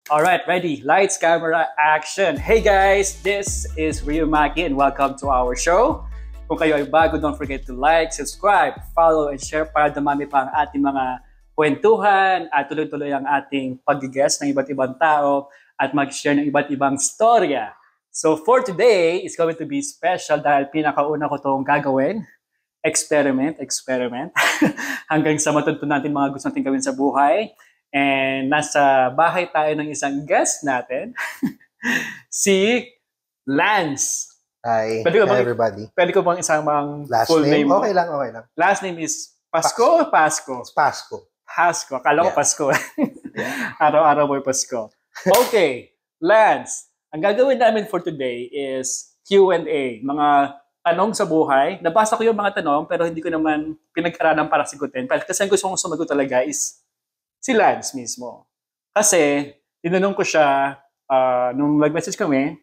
Alright, ready. Lights, camera, action. Hey guys, this is Rio Maki and welcome to our show. Kung kayo ay bago, don't forget to like, subscribe, follow, and share para dumami pa ang ating mga kwentuhan at tuloy-tuloy ang ating pag-guest ng iba't ibang tao at mag-share ng iba't ibang storya. So for today, it's going to be special dahil pinakauna ko itong gagawin. Experiment. Hanggang sa matutunan natin mga gusto natin gawin sa buhay. And nasa bahay tayo ng isang guest natin, si Lance. Hi, everybody. Pwede ko bang isang last full name? Okay lang. Last name is Pasko o Pasco? Pasco. Pasco. Akala ko Pasko. Araw-araw mo Pasko. Okay, Lance. Ang gagawin namin for today is Q&A. Mga tanong sa buhay. Nabasa ko yung mga tanong pero hindi ko naman pinag-aralan para sigutin. Kasi ang gusto kong sumagot talaga is si Lance mismo. Kasi, tinanong ko siya nung nag-message kami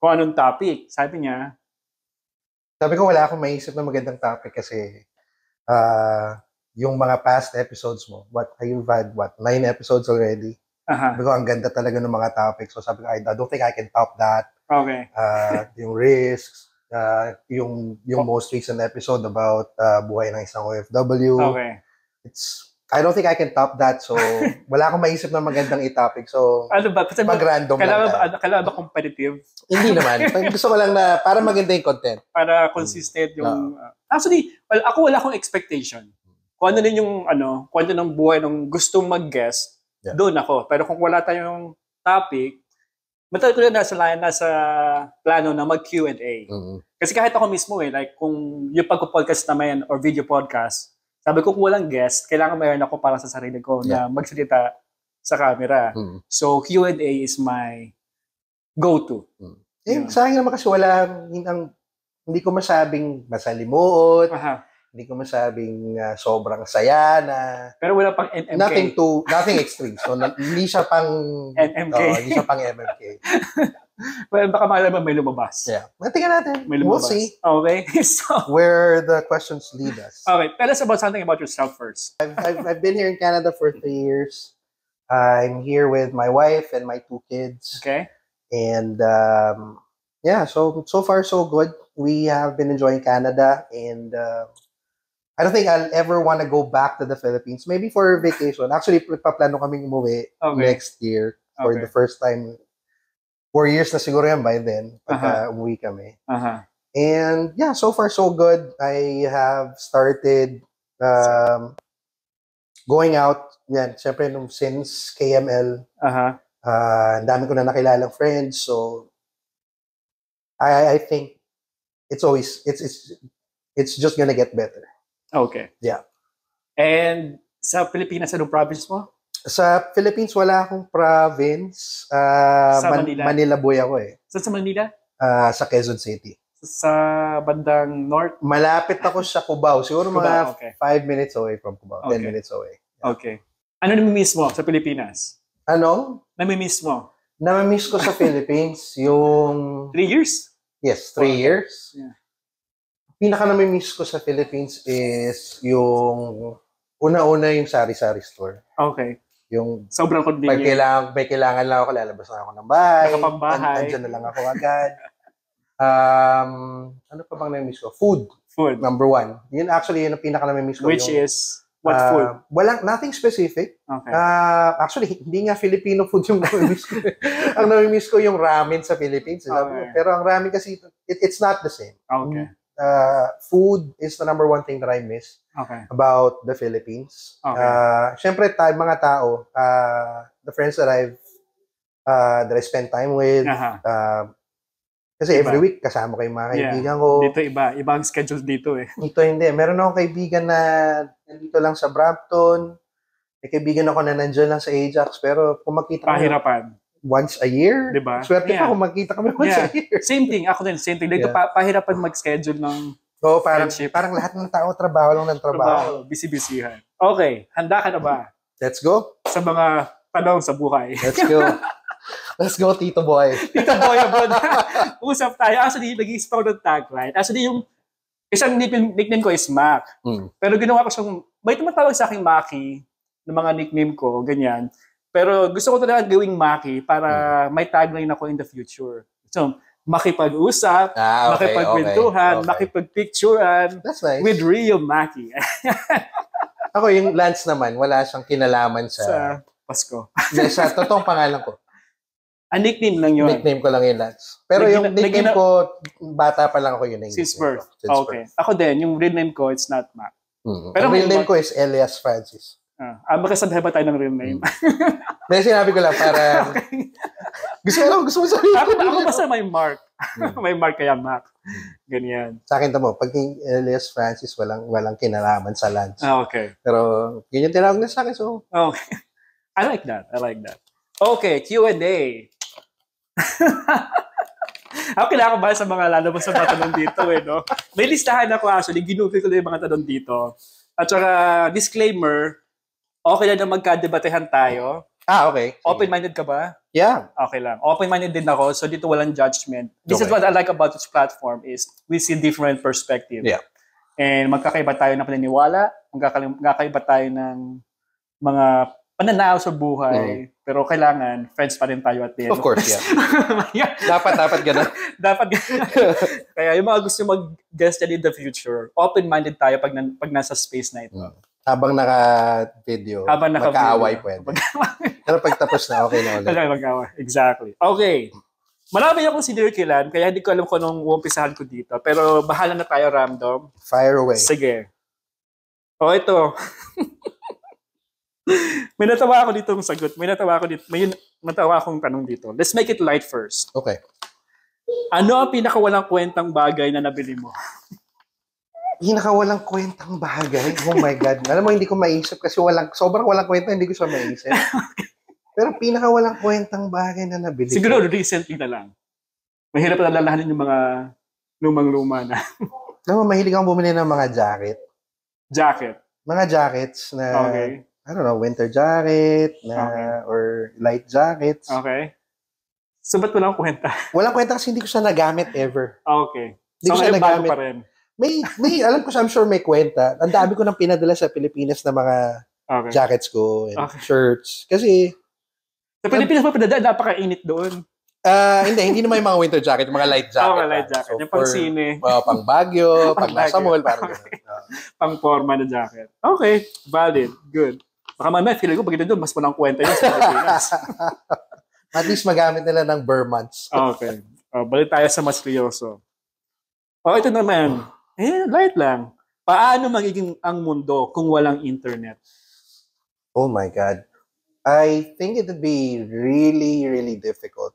kung anong topic. Sabi ko wala akong maisip na magandang topic kasi yung mga past episodes mo, you've had 9 episodes already? Sabi ko, ang ganda talaga ng mga topics. So sabi ko, I don't think I can top that. Okay. Yung risks, yung most recent episode about buhay ng isang OFW. Okay. I don't think I can top that. So, wala akong maisip na magandang i-topic. So, ano ba? Kasi mag-random lang. Kailangan ba competitive? Hindi naman. Gusto ko lang na para maganda yung content. Para consistent yung... Actually, ako wala akong expectation. Kung ano din yung kwento ng buhay ng gustong mag-guest, doon ako. Pero kung wala tayong topic, matagal ko na nasa plano na mag-Q&A. Mm-hmm. Kasi kahit ako mismo like kung yung pag-podcast naman or video podcast, sabi ko kung walang guest, kailangan mayroon ako para sa sarili ko na magsalita sa camera. Mm. So, Q&A is my go-to. Mm. Sa akin naman kasi hindi ko masabing masalimuot, hindi ko masabing sobrang saya na... Pero wala pang NMK. Nothing extreme. So, hindi siya pang... NMK. Hindi siya pang MMK. Well, baka malaman may lumabas. Yeah. Tingnan natin. We'll see. Okay. So, where the questions lead us. Okay. Tell us about something about yourself first. I've been here in Canada for 3 years. I'm here with my wife and my 2 kids. Okay. And so far so good. We have been enjoying Canada and I don't think I'll ever want to go back to the Philippines. Maybe for vacation. Actually, paplano kaming umuwi next year for the first time. 4 years na siguro yan by then, pagka umuwi kami. And so far so good. I have started going out, syempre since KML. Ang dami ko na nakilalang friends, so I think it's just gonna get better. Okay. Yeah. And sa Pilipinas, anong province mo? Sa Philippines, wala akong province. Sa Manila? Manila boy ako eh. Sa Manila? Sa Quezon City. Sa bandang north? Malapit ako sa Cubao. Siguro mga 5 minutes away from Cubao. 10 minutes away. Yeah. Okay. Ano namimiss mo sa Pilipinas? Ano? Namimiss mo? Namimiss ko sa Philippines yung... 3 years? Yes, 3 years. Yeah. Pinaka namimiss ko sa Philippines is yung... Una-una yung sari-sari store. Okay. Yung sobrang convenient. May kailangan lang ako, lalabas na ako ng bahay. Nakapambahay. Andyan na lang ako agad. Ano pa bang namimiss ko? Food. Number 1. Yun actually, yun ang pinaka-namimiss ko. Which is, what food? Nothing specific. Okay. Actually, hindi nga Filipino food yung namimiss ko. Ang namimiss ko yung ramen sa Philippines. Okay. Pero ang ramen kasi, it's not the same. Okay. Food is the number 1 thing that I miss about the Philippines. Okay. Siyempre, mga tao, the friends that I spend time with, kasi every week kasama ko yung mga kaibigan ko. Dito iba ang schedule dito eh. Dito hindi. Meron akong kaibigan na nandito lang sa Brampton. May kaibigan ako na nandiyan lang sa Ajax. Pero kung makita pahirapan. Once a year. Diba? Swerte pa kung magkita kami once a year. Same thing. Ako din, same thing. Dito pahirapan mag-schedule ng parang lahat ng tao, trabaho lang ng trabaho. Busy-busyhan. Okay. Handa ka na ba? Let's go. Sa mga tanong sa buhay. Let's go. Let's go, Tito Boy. Tito Boy, usap tayo. Actually, nag-iisip ako ng tagline. Actually, yung isang nickname ko is Mac. Pero ginawa ko siyang, may tumatawag sa akin Maki, ng mga nickname ko, ganyan. Pero gusto ko talaga gawing Maki para may tagline ako in the future. So, makipag-usap, makipagkwentuhan, makipagpicturean That's nice. with Rio Maki. Ako, yung Lance naman, wala siyang kinalaman sa Pasko. Sa totoong pangalan ko. Nickname lang yun. Nickname ko lang yung Lance. Pero yung nickname ko, bata pa lang ako yun. Since birth. Okay. Ako din, yung real name ko, it's not Mac. Pero real name ko is Elias Francis. Magkasabihan ba tayo ng real name? May sinabi ko lang para... Gusto mo sabihin ko. Ako basta may Mark. May Mark kaya Mac. Ganyan. Sa akin mo, pag Elias Francis, walang kinalaman sa Lance. Okay. Pero, ganyan tinawag na sa akin. So. Okay. I like that. Okay, Q&A. Ako kinakabahan sa mga lalabas sa mga tanong dito no? May listahan ako actually, ginugol ko lang yung mga tanong dito. At saka, disclaimer, okay lang na magkadebatehan tayo. Okay. Open-minded ka ba? Yeah. Okay lang. Open-minded din ako, so dito walang judgment. This is what I like about this platform is we see different perspective. Yeah. And magkakaiba tayo ng paniniwala, magkakaiba tayo ng mga pananaw sa buhay, pero kailangan friends pa rin tayo at the end. Of course, yeah. dapat ganun. Dapat ganun. Kaya yung mga gusto mag-guest in the future, open-minded tayo pag nasa space na ito. Habang naka-video, magkaaway pwede. Pero pag tapos na, okay na ulit. Magkaaway. Exactly. Okay. Marami akong sinirkilan, kaya hindi ko alam kung anong uumpisahan ko dito. Pero bahala na tayo random. Fire away. Sige. Ito. May natawa ako dito ng sagot. May natawa akong tanong dito. Let's make it light first. Okay. Ano ang pinakawalang kwentang bagay na nabili mo? Pinakawalang kwentang bagay? Oh my God. Alam mo, hindi ko maisip kasi sobrang walang kwenta, hindi ko siya maisip. Pero pinakawalang kwentang bagay na nabili. Siguro recently na lang. Mahirap na lalahanin yung mga lumang-luma na. Alam mo, mahilig akong bumili ng mga jacket. Jacket? Mga jackets na... Okay. I don't know, winter jacket or light jackets. Okay. So, ba't walang kwenta? Walang kwenta kasi hindi ko siya nagamit ever. Okay. Hindi ko siya nagamit. Pa rin. May, alam ko, I'm sure may kwenta. Ang dami ko nang pinadala sa Pilipinas na mga jackets ko and shirts. Kasi... Sa Pilipinas mo pinadala, napakainit doon. Hindi naman yung mga winter jacket, mga light jacket. Light jacket. So yung pang sine. Pang Baguio, pang nasa mall, parang gano'n. Pang forma na jacket. Okay. Valid. Good. Baka mamaya, feeling ko, pag ito doon, mas walang kwenta yun sa Pilipinas. At least magamit nila ng bare months. Okay. Balik tayo sa mas seryoso. Ito naman. Light lang. Paano magiging ang mundo kung walang internet? Oh my God. I think it would be really, really difficult.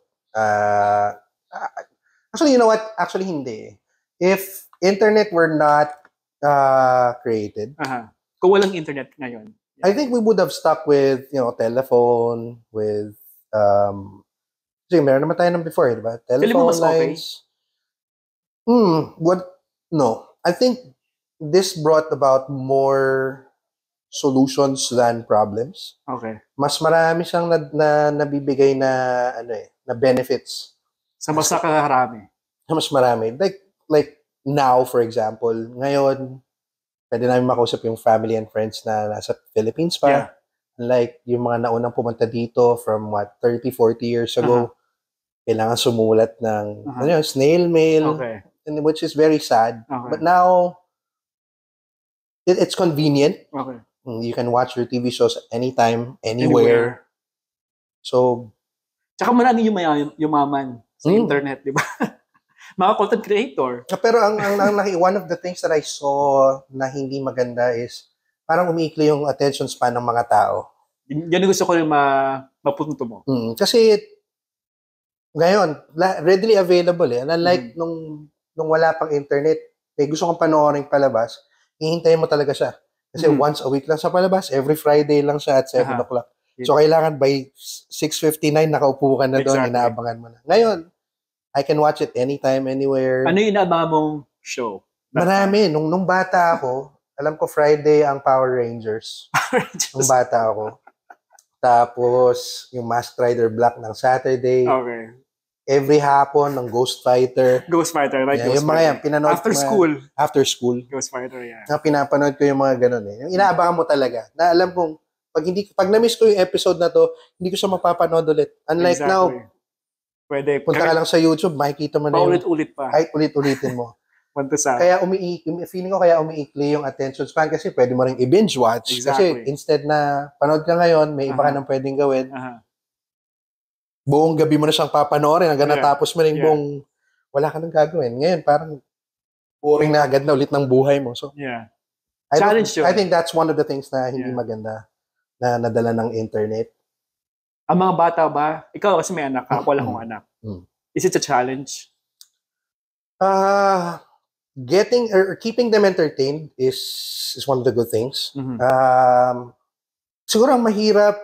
Actually, you know what? Actually, hindi. If internet were not created, kung walang internet ngayon, I think we would have stuck with, telephone, with, kasi meron naman tayo ng before, diba? Telephone lines. Okay? No. I think this brought about more solutions than problems. Okay. Mas marami siyang nabibigay na, na benefits. Sa mas nakakarami. Mas marami. Like now, for example, ngayon, pwede namin makausap yung family and friends na nasa Philippines pa. Yeah. Like, yung mga naunang pumunta dito from 30, 40 years ago, kailangan sumulat ng snail mail, which is very sad. Okay. But now, it's convenient. Okay. You can watch your TV shows anytime, anywhere. So, tsaka marami yumaman sa internet, di ba? Mga content creator. Pero one of the things that I saw na hindi maganda is parang umiikli yung attention span ng mga tao. Yan gusto ko yung mapunto mo. Kasi ngayon, readily available eh. And unlike nung wala pang internet, may gusto kong panoorin palabas, hihintayin mo talaga siya. Kasi once a week lang sa palabas, every Friday lang siya at 7 o'clock. So, kailangan by 6:59, nakaupo ka na doon, inaabangan mo na. Ngayon, I can watch it anytime, anywhere. Ano yung inaabangan mong show? Marami. Nung bata ako, alam ko Friday ang Power Rangers. Nung bata ako. Tapos, yung Masked Rider Black ng Saturday. Okay. Every hapon ng Ghost Fighter. Ghost Fighter, like Ghost yung mga yan, pinanood After school. After school. Ghost Fighter, yeah. Pinapanood ko yung mga ganun eh. Yung inaabangan mo talaga. Na alam kong pag na-miss ko yung episode na to, hindi ko siya mapapanood ulit. Unlike now, pwede. Punta ka lang sa YouTube, makikita mo na yung Paulit-ulit pa. kahit ulit-ulitin mo. Kaya feeling ko kaya umiikli yung attention span kasi pwede mo ring i-binge watch. Exactly. Kasi instead na panood ka ngayon, may iba ka nang pwedeng gawin. Buong gabi mo na siyang papanoorin hanggang natapos mo na yung buong wala ka nang gagawin. Ngayon, parang boring na agad na ulit ng buhay mo. So, I think that's one of the things na hindi maganda na nadala ng internet. Ang mga bata ba, ikaw kasi may anak ka, wala akong anak. Is it a challenge? Getting or keeping them entertained is one of the good things. Siguro ang mahirap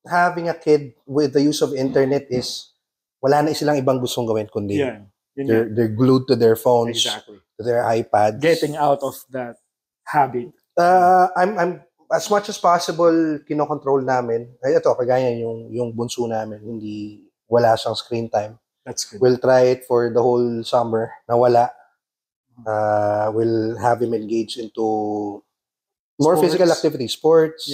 having a kid with the use of internet is wala na silang ibang gustong gawin kundi they're glued to their phones, to their iPads. Getting out of that habit. I'm as much as possible kinokontrol namin. Ay, ito, kagaya yung bunso namin, hindi wala siyang screen time. That's good. We'll try it for the whole summer na wala. We'll have him engage into more physical activities, sports.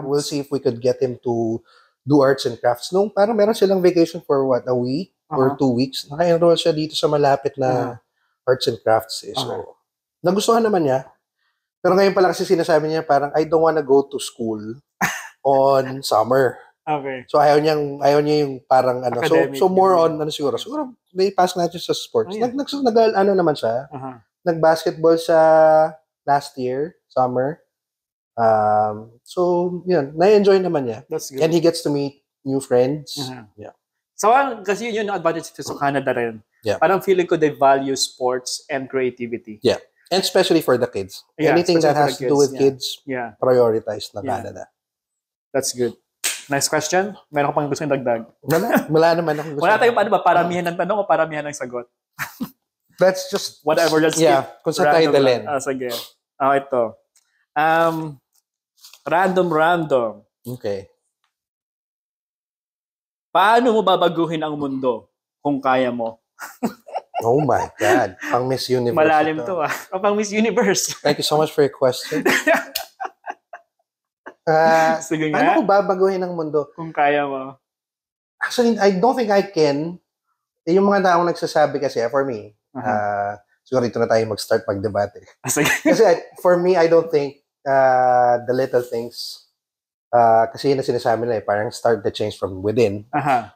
We'll see if we could get him to do arts and crafts. Nung parang meron silang vacation for a week or 2 weeks. Naka-enroll siya dito sa malapit na arts and crafts. So, nagustuhan naman niya. Pero ngayon pala kasi sinasabi niya parang, I don't wanna go to school on summer. Okay. So ayaw niya yung parang academic, so more on siguro may pass natin sa sports. Naman siya. Nag-basketball siya last year, summer. So yun, na-enjoy naman niya. That's good. And he gets to meet new friends. Yeah. So kasi yun yung advantage sa Canada rin. Yeah. Parang feeling ko they value sports and creativity. Yeah. And especially for the kids. Anything that has to do with kids, prioritized na Canada. That's good. Next question. Meron ko pang gusto yung dagdag? Wala naman akong gusto. Wala tayong paano ba? Paramihan ng tanong o paramihan ng sagot? That's just... Whatever. Just kung sa title-in. Sige. Ito. Random. Okay. Paano mo babaguhin ang mundo kung kaya mo? Oh my God. Pang Miss Universe. Malalim to pang Miss Universe. Thank you so much for your question. Sige nga. Paano ko babaguhin ang mundo? Kung kaya mo. Actually, I don't think I can. Yung mga taong nagsasabi kasi, for me, siguro ito na tayo mag-start mag-debate. Kasi for me, I don't think the little things, kasi yun na sinasabi nila parang start the change from within.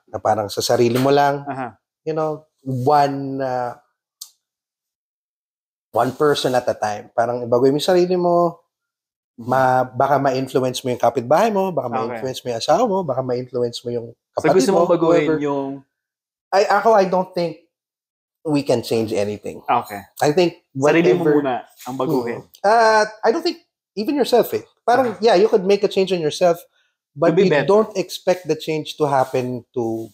Na parang sa sarili mo lang, you know, one person at a time. Parang ibagoy mo yung sarili mo, baka ma-influence mo yung kapitbahay mo, baka ma-influence mo yung asawa mo, baka ma-influence mo yung kapatid mo. So gusto mo baguhin yung... I don't think we can change anything. Okay. I think whatever... Sarili mo muna ang baguhin. I don't think even yourself Parang, you could make a change on yourself, but you don't expect the change to happen to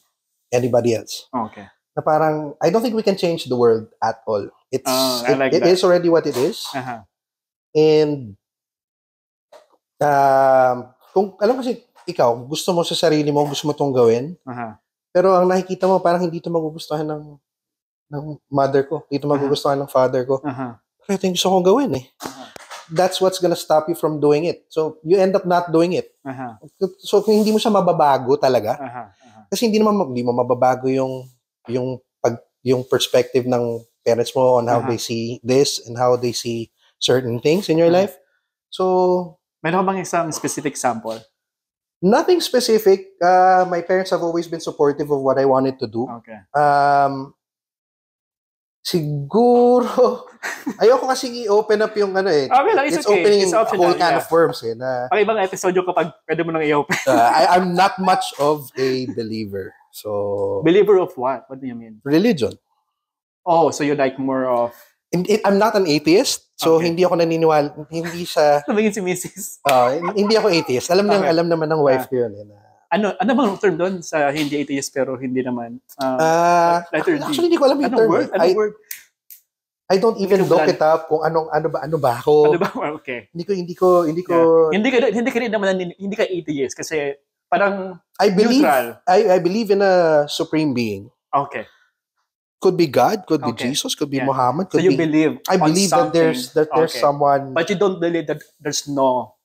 anybody else. Okay. Na parang, I don't think we can change the world at all. It is already what it is. And kung alam kasi ikaw, gusto mo sa sarili mo, gusto mo itong gawin, pero ang nakikita mo, parang hindi ito magugustuhan ng mother ko, hindi ito magugustuhan ng father ko. Pero ito yung gusto kong gawin That's what's gonna stop you from doing it. So, you end up not doing it. So, kung hindi mo siya mababago talaga, kasi hindi mo mababago yung perspective ng parents mo on how they see this and how they see certain things in your life. So, meron ka bang isang specific sample? Nothing specific. My parents have always been supportive of what I wanted to do. Okay. Siguro, ayoko kasi i-open up yung Okay lang, it's okay. opening It's a whole can of worms. Pag ibang episode yung kapag pwede mo nang i-open. I'm not much of a believer. So, believer of what? What do you mean? Religion. Oh, so you like more of... I'm not an atheist. So, hindi ako naniniwala. Hindi siya... Sabihin si Mrs. Hindi ako atheist. Alam naman ng wife ko yun. Ano bang term doon sa hindi atheist pero hindi naman? Actually, hindi ko alam yung term. Anong word? I don't even look it up kung ano ba ako. Ano ba? Okay. Hindi ko Hindi ka rin naman hindi ka atheist kasi parang neutral. I believe in a supreme being. Okay. Could be God, could be Jesus, could be Muhammad, could so you believe I believe that there's someone. But you don't believe that there's no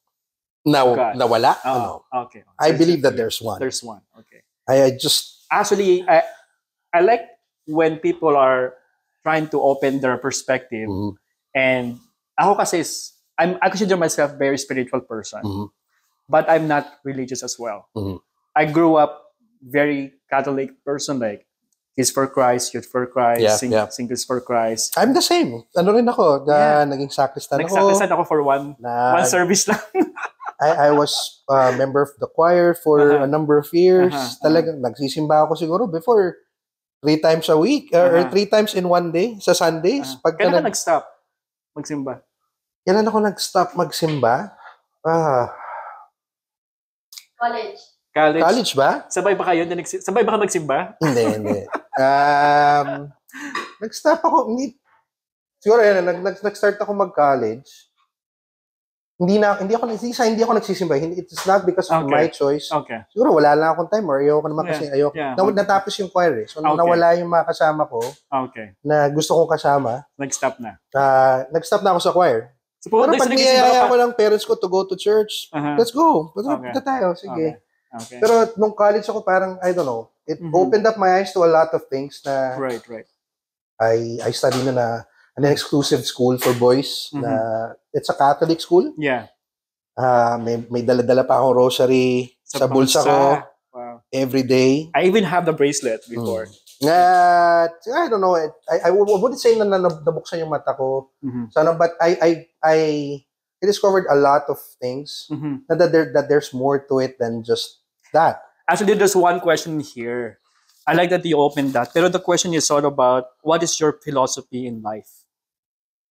God. nawala? Oh, No. okay. I So, believe that there's one. There's one. Okay. I just Actually, I like when people are trying to open their perspective. Mhm. And ako kasi I consider myself very spiritual person, Mhm. but I'm not religious as well. Mhm. I grew up very Catholic person, like Kids for Christ, Youth for Christ, Yeah. Singles for Christ. I'm the same. Ano rin ako, Yeah. naging sacristan ako. Nagsakrisan ako for one service lang. I was a member of the choir for a number of years. Talagang nagsisimba ako siguro before 3 times a week or 3 times in one day sa Sundays. Kailan ka nag-stop magsimba? Kailan ako nag-stop magsimba? College ba? Sabay ba kayo? Sabay ba ka magsimba? Hindi. Nag-stop ako. Siguro nag-start ako mag-college. Hindi ako nagsisimba. It's not because of my choice. Okay. Siguro wala lang akong time or ayoko naman kasi ayoko. Natapos yung choir. So nawala yung mga kasama ko. Okay. Na gusto kong kasama. Nag-stop na. Nag-stop na ako sa choir. So, pero pag niyayaya ko ng parents ko to go to church, let's go. Punta tayo. Sige. Okay. Pero nung college ako parang, I don't know, it opened up my eyes to a lot of things na Right. I studied an exclusive school for boys na it's a Catholic school. Yeah. May dala-dala pa akong rosary sa bulsa ko. Wow. Every day. I even have the bracelet before. I don't know. I wouldn't say na nabuksan yung mata ko. Sana, but I discovered a lot of things that there's more to it than just that. Actually, there's one question here. I like that you opened that. Pero the question is all about what is your philosophy in life?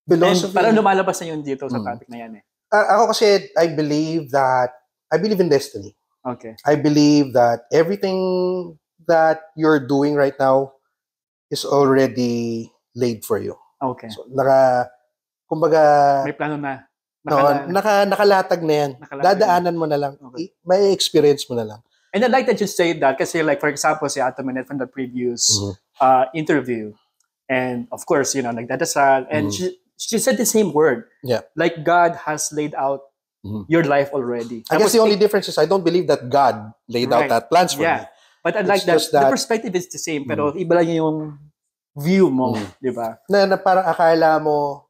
Philosophy. And parang lumalabas na yun dito sa topic na yan eh. Ako kasi, I believe in destiny. Okay. I believe that everything that you're doing right now is already laid for you. Okay. So, kumbaga, may plano na. Nakalatag na yan. Dadaanan mo na lang. Okay. May experience mo na lang. And I'd like that you say that kasi like, for example, si Ate Minette from the previous interview, and of course, nagdadasal, and she said the same word. Yeah. Like God has laid out your life already. I guess the only difference is I don't believe that God laid out that plans for me. But I'd like that the perspective is the same, pero iba lang yung view mo, di ba? Na parang akala mo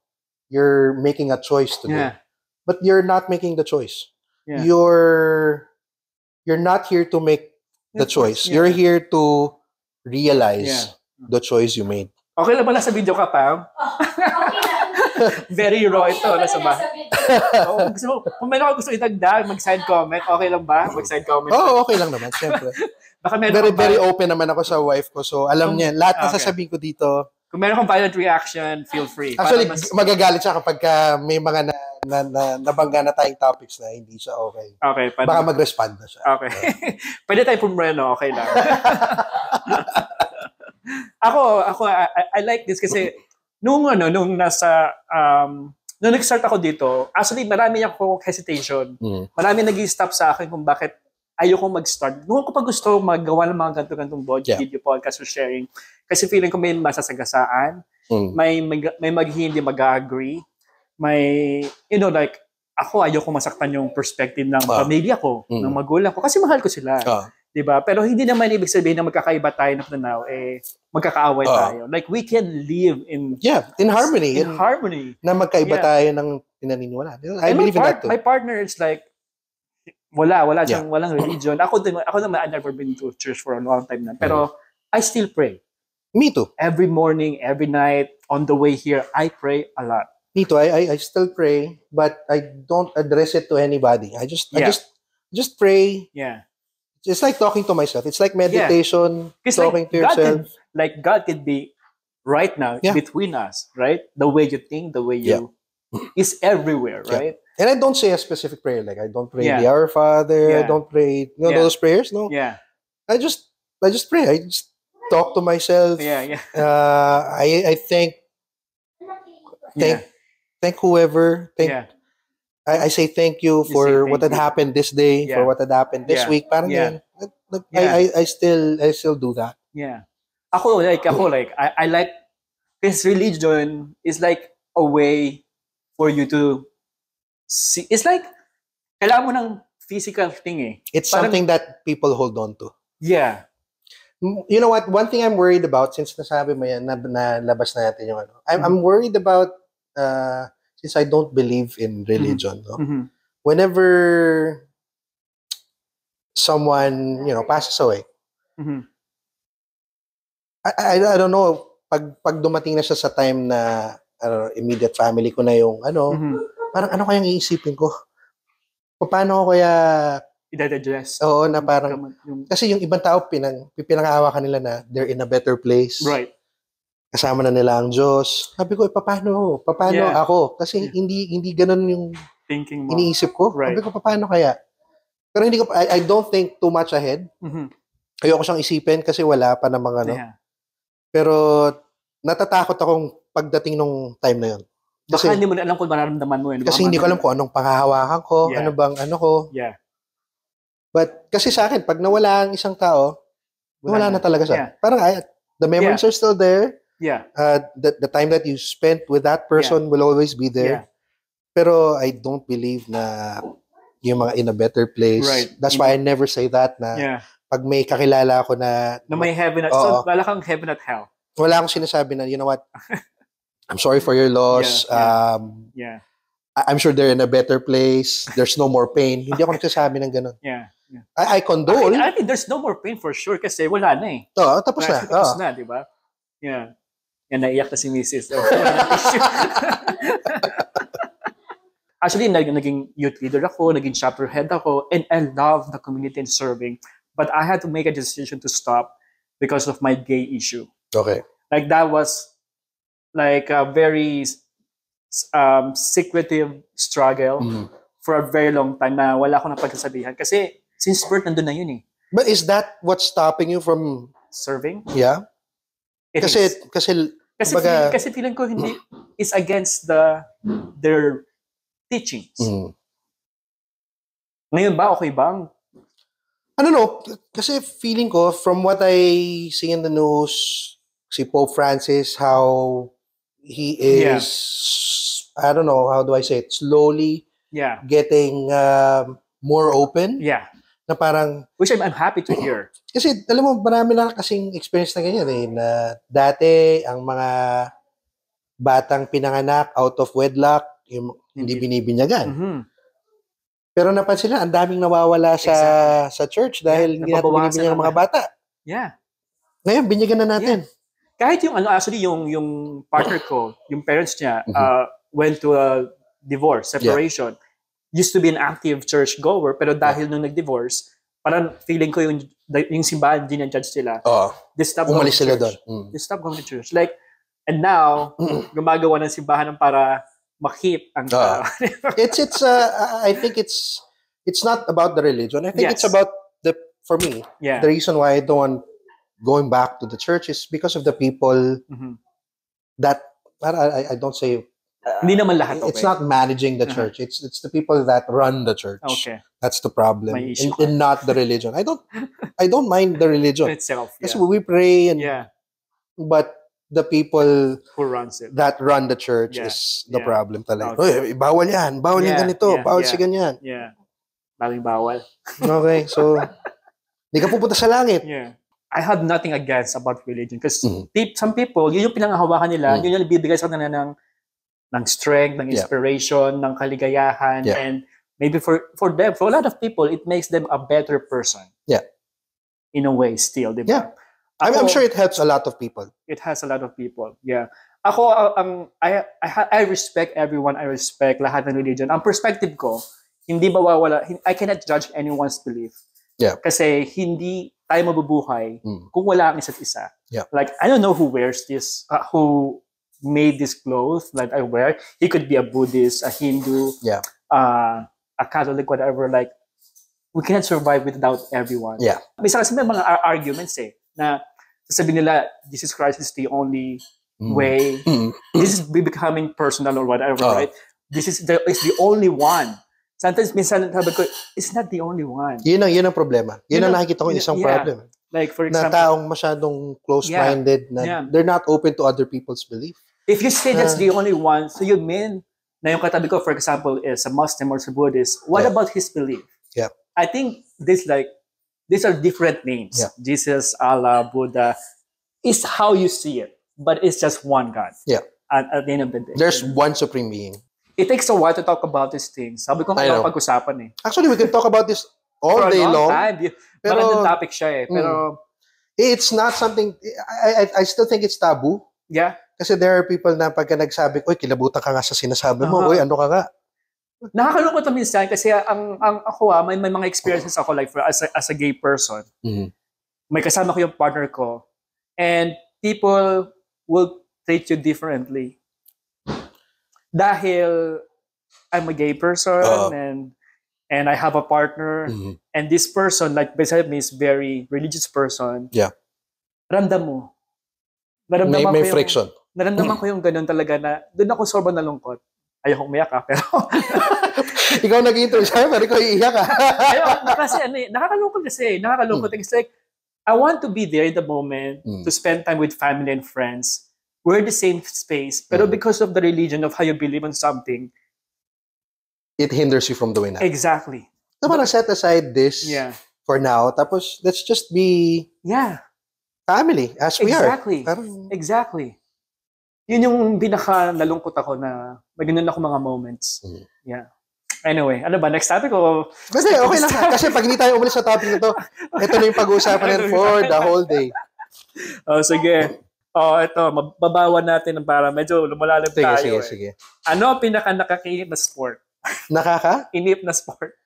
you're making a choice to do. But you're not making the choice. Yeah. You're not here to make the choice. Yeah. You're here to realize the choice you made. Okay lang ba nasa video ka, Pam? Okay lang. Very raw ito. Kung meron ka gusto idagdag, mag-side comment, okay lang ba? Mag-side comment. Okay lang naman, syempre. Baka very open naman ako sa wife ko. So, alam niya, lahat na sasabihin ko dito. Kung meron kang violent reaction, feel free. Actually, magagalit siya kapag may mga nabangga na tayong topics na hindi siya okay. Okay. Baka mag-respond na siya. Okay. Pwede tayo pumreno, okay lang. Ako, I like this kasi nung nag-start ako dito, actually marami akong hesitation. Marami nag-stop sa akin kung bakit ayoko mag-start. Nung ko pa gusto magawa ng mga ganito-gantong video podcast or sharing, kasi feeling ko may masasagasaan, may hindi mag-agree, may, like, ako ayoko masaktan yung perspective ng pamilya ko, ng magulang ko, kasi mahal ko sila. Diba? Pero hindi naman ibig sabihin na magkakaiba tayo ng tanaw, magkakaaway tayo. Like, we can live in harmony. In harmony. Na magkaiba tayo ng pinaniniwala. I believe in that too. My partner is like, wala siyang walang religion. Ako naman, I've never been to church for a long time na. Pero, I still pray. Me too. Every morning, every night, on the way here, I pray a lot. Me too. I still pray, but I don't address it to anybody. I just pray. Yeah. It's like talking to myself. It's like meditation, talking to yourself. God could be right now between us, right? The way you think, the way you is everywhere, right? And I don't say a specific prayer. Like I don't pray the Our Father. I don't pray those prayers. No. Yeah. I just pray. I just talk to myself. Yeah. I thank whoever. I say thank you for what had happened this day, for what had happened this week. Parang yan. I still do that. Yeah. Ako like I like this religion is like a way for you to see. It's like Kailangan mo ng physical thing eh. It's Parang- something that people hold on to. Yeah. You know what? One thing I'm worried about, since nasabi mo yan, labas na natin yung ano. I'm worried about, since I don't believe in religion, no? Mhm. Whenever someone, passes away, Mhm. I don't know, pag dumating na siya sa time na immediate family ko na yung Mhm. parang ano kayang iisipin ko? Paano ko kaya, I-digest. oo, na parang, Yung- kasi yung ibang tao, pinangahawakan nila na they're in a better place. Right. Kasama na nila ang Diyos. Sabi ko, paano Yeah. ako? Kasi hindi ganun yung Thinking mo. iniisip ko. Right. Sabi ko, paano kaya? Pero I don't think too much ahead. Mhm. Ayoko siyang isipin kasi wala pa namang ano. Yeah. Pero natatakot akong pagdating nung time na yun. Baka hindi mo na alam kung mararamdaman mo yun. Kasi hindi ko alam kung anong panghahawakan ko, Yeah. ano bang ano ko. Yeah. But kasi sa akin, pag nawala ang isang tao, wala na talaga siya. Yeah. Parang the memories are still there. Yeah. The time that you spent with that person will always be there. Yeah. Pero I don't believe na yung mga in a better place. Right. That's why I never say that na Yeah. pag may kakilala ako na Na may heaven at... Oo. So, wala kang heaven at hell. wala akong sinasabi na, you know what, I'm sorry for your loss. Yeah. I'm sure they're in a better place. There's no more pain. Hindi ako nagsasabi ng ganun. Yeah. Yeah. I condole. I think there's no more pain for sure kasi wala na eh. Oo, tapos na. Tapos Oo. na, di ba? Yeah. Yan, naiyak na si Mrs. Actually, naging youth leader ako, naging chapter head ako, and I love the community and serving. But I had to make a decision to stop because of my gay issue. Okay. Like that was like a very secretive struggle Mhm. for a very long time na wala akong napagsasabihan. Kasi since birth, nandun na yun eh. But is that what's stopping you from, Serving. yeah? It Kasi, is. kasi, Kasi, kumbaga- kasi feeling ko hindi is against their teachings. mm. Ngayon ba, okay ba? I don't know, kasi feeling ko, from what I see in the news, si Pope Francis, how he is, I don't know, how do I say it, slowly Yeah. getting more open, Yeah. na parang, Which I'm happy to hear. kasi alam mo, marami na kasing experience na ganyan eh, na dati, ang mga batang pinanganak out of wedlock, yung hindi binibinyagan. Mhm. Pero napansin na, ang daming nawawala sa church dahil hindi natin nababawasan binibigyan ng mga naman. bata. Yeah. Ngayon, binyagan na natin. Kahit yung actually yung partner ko, yung parents niya went to a divorce, separation. Used to be an active church goer, pero dahil nung nag-divorce, parang feeling ko yung simbahan din ang judge sila. Oo. They stopped going Umalis to sila church. doon. They stopped going to church. Like, and now, gumagawa ng simbahan para makip ang tao. I think it's not about the religion. I think Yes. it's about for me, Yeah. the reason why I don't want going back to the church is because of the people Mhm. that, I don't say, Hindi naman lahat, okay? it's not managing the Uh-huh. church. It's the people that run the church. Okay. That's the problem. May issue And not the religion. I don't mind the religion. Itself. Kasi Yeah. we pray Yeah. but the people Who runs it? that run the church Yeah. is the Yeah. problem talaga. Okay. Uy, bawal yan. Bawal yung Yeah. ganito. Yeah. Bawal Yeah. si ganyan. Yeah. Daming bawal. Okay, so di ka pupunta sa langit. Yeah. I have nothing against about religion because Mhm. some people, yun yung pinanghahawakan nila, Mhm. yun yung bibigay sa kanila ng strength, ng Yeah. inspiration, ng kaligayahan, Yeah. and maybe for them, for a lot of people, it makes them a better person. Yeah. In a way, still, di ba? Yeah. I'm sure it helps a lot of people. It has a lot of people. Yeah. Ako, I respect everyone. I respect lahat ng religion. Ang perspective ko, hindi mawawala. I cannot judge anyone's belief. Yeah. Kasi hindi tayo mabubuhay kung wala ang isa't isa. Yeah. Like, I don't know who wears this, who made this clothes that I wear. He could be a Buddhist, a Hindu, Yeah. a Catholic, whatever. Like, we cannot survive without everyone. Yeah. Minsan kasi may mga arguments na sasabihin nila, Jesus Christ is the only way. Mm. This is becoming personal or whatever, Oh. right? This is the only one. Sometimes, minsan, sabi ko, it's not the only one. Yun ang problema. Yun ang Yun ang- nakikita ko isang yeah. problem. Like, for Na example, taong masyadong close-minded na Yeah. they're not open to other people's belief. if you say that's the only one, so you mean na yung katabi ko, for example, is a Muslim or a Buddhist, what Yeah. about his belief? Yeah. I think these are different names. Yeah. Jesus, Allah, Buddha, is how you see it, but it's just one God. Yeah. At the end of the day. There's one supreme being. It takes a while to talk about these things. Sabi ko I know. kailangan pag-usapan eh. Actually, we can talk about this all For a day long long. time. Pero- Magandang topic siya eh. Pero, It's not something, I still think it's taboo. yeah. Kasi there are people na pagka nagsabi, uy, kilabutan ka nga sa sinasabi mo. Uy, ano ka nga? Nakakalungkot na minsan kasi ang ako may mga experiences ako like as a gay person. May kasama ko yung partner ko and people will treat you differently. Dahil I'm a gay person and I have a partner and this person like beside me is very religious person. Yeah. Ramdam mo. May friction. Naramdaman ko yung ganun talaga na doon ako sobrang nalungkot. Ayokong umiyak pero Ikaw nag-intro siya, pero ikaw iiyak ka. kasi nakakalungkot kasi. Nakakalungkot. It's like, I want to be there in the moment to spend time with family and friends. We're in the same space. Pero because of the religion of how you believe in something. It hinders you from doing that. Exactly. So parang set aside this for now. Tapos, let's just be family as we Exactly. are. Parang, Exactly. Yun yung pinaka nalungkot ako na may ganun ako mga moments. Yeah. Anyway, ano ba? Next topic o? Kasi okay lang. Kasi pag hindi tayo umalis sa topic na to, ito na yung pag-uusapan natin for the whole day. Sige. Ito, mababawan natin para medyo lumalalim tayo. Sige. Ano ang pinaka nakakiinip na sport? Inip na sport?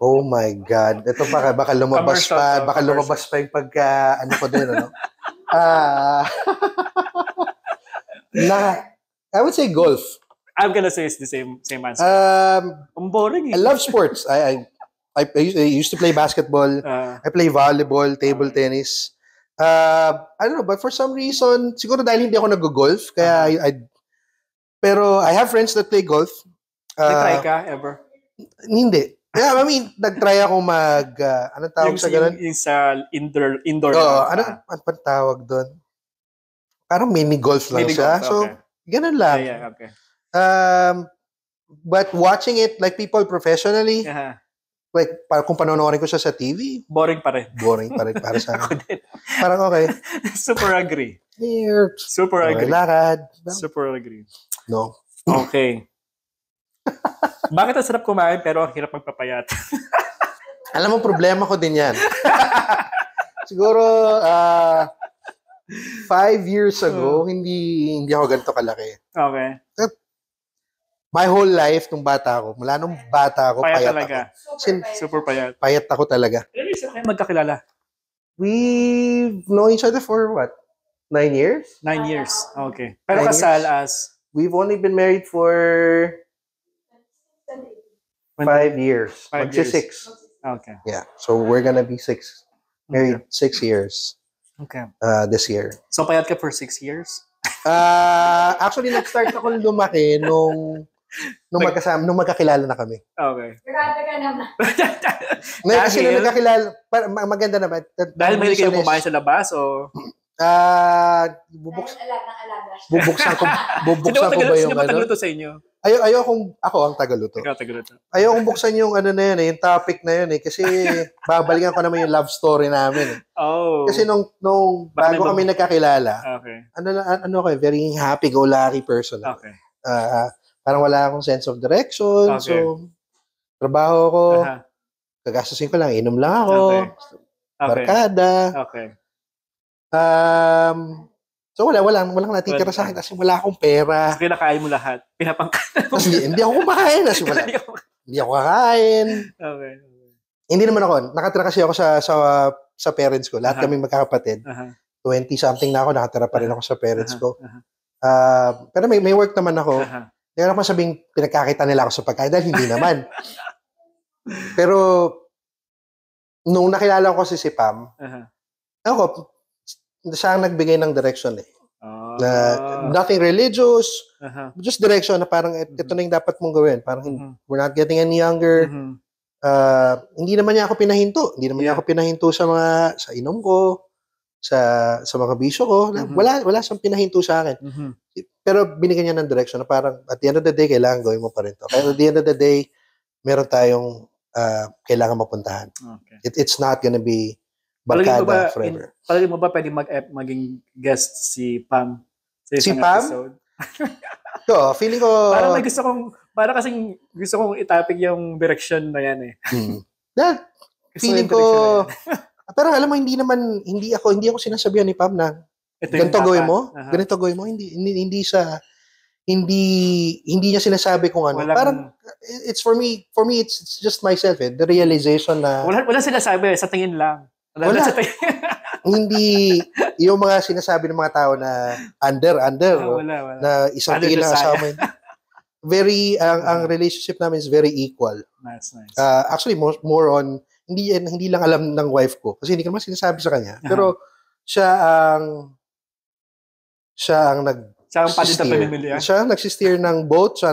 Oh my God. Ito baka lumabas pa. Baka lumabas pa yung pagka, ano ko din, ano? I would say golf. I'm gonna say it's the same answer. Ang boring eh. I love sports. I used to play basketball. I play volleyball, table tennis. I don't know, but for some reason, siguro dahil hindi ako nag-golf, kaya pero I have friends that play golf. Nag-try ka ever? Hindi. Yeah, I mean, nag-try ako anong tawag sa ganun? Yung sa indoor. Ano tawag doon? Parang mini golf lang siya. Golf, so, ganun lang. Yeah, okay. But watching it like people professionally, like kung panonoorin ko siya sa TV, boring pa rin. Boring pa rin para sa Ako din. Parang okay. Super agree. Super agree. Lakad. Super agree. No. Okay. Bakit ang sarap kumain pero ang hirap magpapayat? Alam mo, problema ko din yan. Siguro, 5 years ago, hindi ako ganito kalaki. Okay. My whole life, nung bata ako, mula nung bata ako, payat talaga. Ako. Super payat. Payat ako talaga. Pero isa kayo magkakilala? We've known each other for what? 9 years? 9 years. Okay. Pero 9 kasal years. as? We've only been married for 5 years. 5 Magsi years. 6. Okay. Yeah. So we're gonna be 6. Married 6 years. Okay. This year. So payat ka for 6 years? Actually, nag-start ako lumaki nung magkakilala na kami. Okay. Grabe ka naman. Kasi nung nagkakilala, maganda naman. Dahil mahilig kayong kumain sa labas o? Bubuksan ko ba yung Sino ba tagaluto sa inyo? Ako ang tagaluto. Ikaw tagaluto. Ayaw kong buksan yung ano na yun, yung topic na yun kasi babalikan ko naman yung love story namin. Oh. Kasi nung bago kami nagkakilala, okay. Ano ko, very happy-go-lucky person. Okay. Parang wala akong sense of direction. Okay. So, trabaho ko, gagastusin ko lang, inom lang ako, barkada. Okay. So walang natitira sa akin kasi wala akong pera. So, kinakain mo lahat. Pinapangkain mo. Hindi ako kumakain. Hindi ako kakain. Okay. Hindi naman ako. Nakatira kasi ako sa parents ko. Lahat kami magkakapatid. 20-something na ako. Nakatira pa rin ako sa parents ko. Pero may work naman ako. Hindi ko naman sabing pinagkakita nila ako sa pagkain dahil hindi naman. Pero nung nakilala ko si Pam, ako, siya ang nagbigay ng direction eh. Nothing religious, just direction na parang ito na yung dapat mong gawin. Parang we're not getting any younger. Hindi naman niya ako pinahinto. Hindi naman niya ako pinahinto sa inom ko, sa mga bisyo ko. Wala siyang pinahinto sa akin. Pero binigyan niya ng direction na parang at the end of the day, kailangan gawin mo pa rin to. Kaya at the end of the day, meron tayong kailangan mapuntahan. Okay. It's not gonna be Palagi mo barkada ba, forever. palagi mo ba pwede maging guest si Pam sa Si isang Pam? episode? So, feeling ko... Parang kasing gusto kong itapik yung direction na yan eh. That, Gusto feeling yung direction na ko... yan. Pero alam mo, hindi ako sinasabihan ni Pam na Ito yung ganito gawin dapat. mo, ganito gawin mo. Hindi niya sinasabi kung ano. Parang, it's for me, it's just myself eh. The realization na... Wala sinasabi, sa tingin lang. Wala. Sa tingin. Hindi, yung mga sinasabi ng mga tao na under, wala. na isang Under tingin the lang asawa mo. Ang relationship namin is very equal. Nice. Actually, more on, hindi lang alam ng wife ko. Kasi hindi ko naman sinasabi sa kanya. Pero, siya ang Siya ang palit ng pamimilya? Siya ang nagsisteer ng boat, siya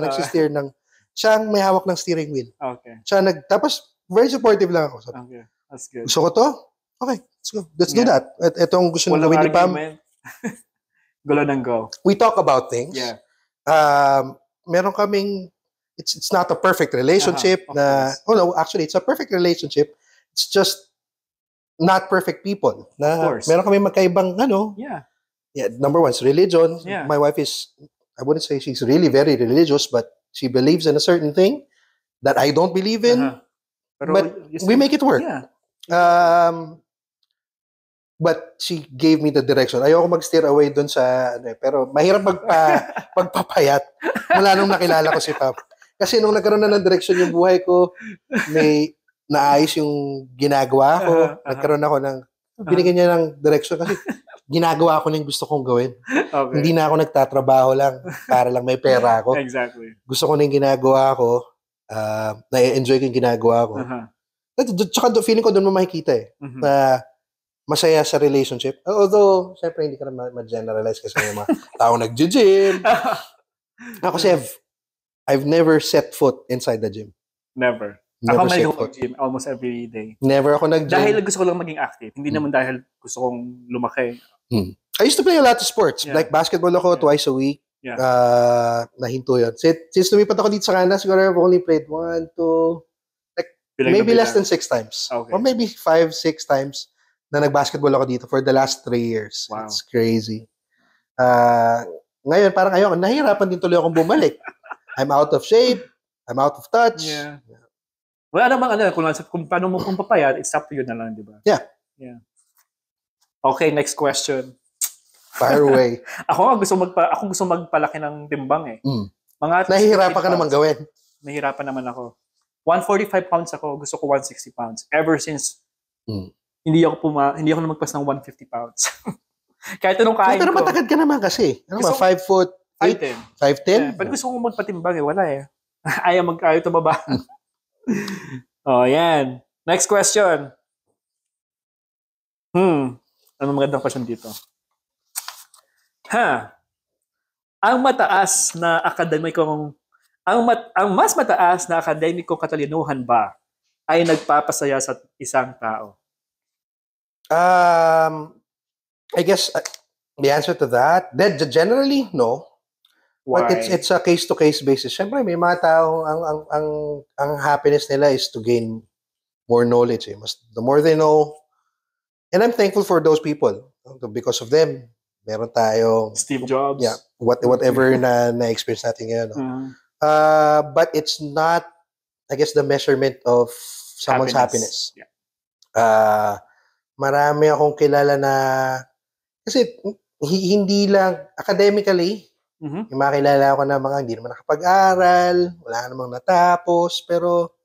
ang may hawak ng steering wheel. Okay. Tapos, very supportive lang ako. Okay, that's good. Gusto ko to? Okay, let's go. Let's do that. Ito ang gusto ng gawin ni Pam. Gulo ng go. We talk about things. Yeah. Meron kaming, it's not a perfect relationship actually, it's a perfect relationship. It's just not perfect people. Meron kaming magkaibang, Yeah, number one is religion. Yeah. My wife is, I wouldn't say she's really very religious, but she believes in a certain thing that I don't believe in. But we make it work. Yeah. But she gave me the direction. Ayoko mag-steer away dun sa, pero mahirap magpapayat mula nung nakilala ko si Pam. Kasi nung nagkaroon na ng direction yung buhay ko, may naayos yung ginagawa ko. Nagkaroon ako ng, binigyan niya ng direction kasi ginagawa ko na yung gusto kong gawin. Okay. Hindi na ako nagtatrabaho lang para lang may pera ako. Exactly. Gusto ko na yung ginagawa ko. Na-enjoy ko yung ginagawa ko. Tsaka feeling ko doon mo makikita na masaya sa relationship. Although, syempre, hindi ka na ma-generalize kasi may mga tao nag-gym. Ako kasi I've never set foot inside the gym. Never ako may gym almost every day. Never ako nag-gym. Dahil gusto ko lang maging active. Hindi naman dahil gusto kong lumaki. I used to play a lot of sports. Yeah. Like basketball ako twice a week. Yeah. Nahinto yun. Since lumipat ako dito sa Canada, siguro I've only played 1, 2, maybe less than 6 times. Okay. Or maybe 5, 6 times na nag-basketball ako dito for the last 3 years. Wow. It's crazy. Ngayon, parang nahihirapan din tuloy akong bumalik. I'm out of shape. I'm out of touch. Yeah. Wala namang kung paano mo kung papayat, it's up to you na lang, di ba? Yeah. Okay, next question. Fire away. Ako gusto magpalaki ng timbang eh. Nahihirapan ka naman gawin. Nahihirapan naman ako. 145 pounds ako, gusto ko 160 pounds. Ever since hindi ako na magpas ng 150 pounds. Kahit anong kain ko. Pero matagad ka naman kasi. 5 foot 8? 5'10"? Pero gusto kong magpatimbang eh. Wala eh. Ayaw tumaba. Yan. Next question. Anong magandang question dito? Ang mas mataas na akademikong katalinuhan ba ay nagpapasaya sa isang tao? I guess the answer to that generally no. Why? But it's a case-to-case basis. Siyempre, may mga tao ang happiness nila is to gain more knowledge. The more they know, and I'm thankful for those people. Because of them, meron tayong Steve Jobs. Yeah, whatever na-experience natin ngayon. But it's not, I guess, the measurement of someone's happiness. Yeah. Marami akong kilala na, kasi hindi lang academically, yung makilala ko na mga hindi naman nakapag-aral, wala namang natapos, pero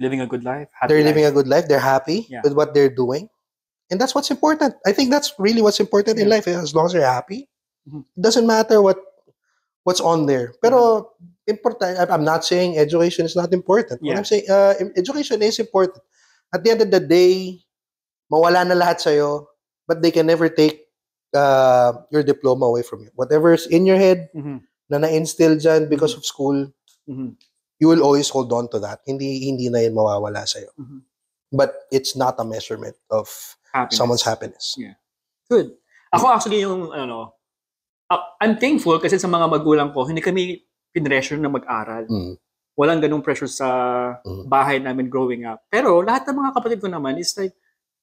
living a good life. Living a good life. They're happy with what they're doing. And that's what's important. I think that's really what's important in life. As long as you're happy, it doesn't matter what's on there. Pero important. I'm not saying education is not important. What I'm saying, education is important. At the end of the day, mawala na lahat sa'yo, but they can never take your diploma away from you. Whatever's in your head na na-instill dyan because of school, you will always hold on to that. Hindi na yun mawawala sa'yo. But it's not a measurement of someone's happiness. Yeah. Good. Ako actually I'm thankful kasi sa mga magulang ko, hindi kami pinressure na mag-aral. Walang ganung pressure sa bahay namin growing up. Pero lahat ng mga kapatid ko naman is like,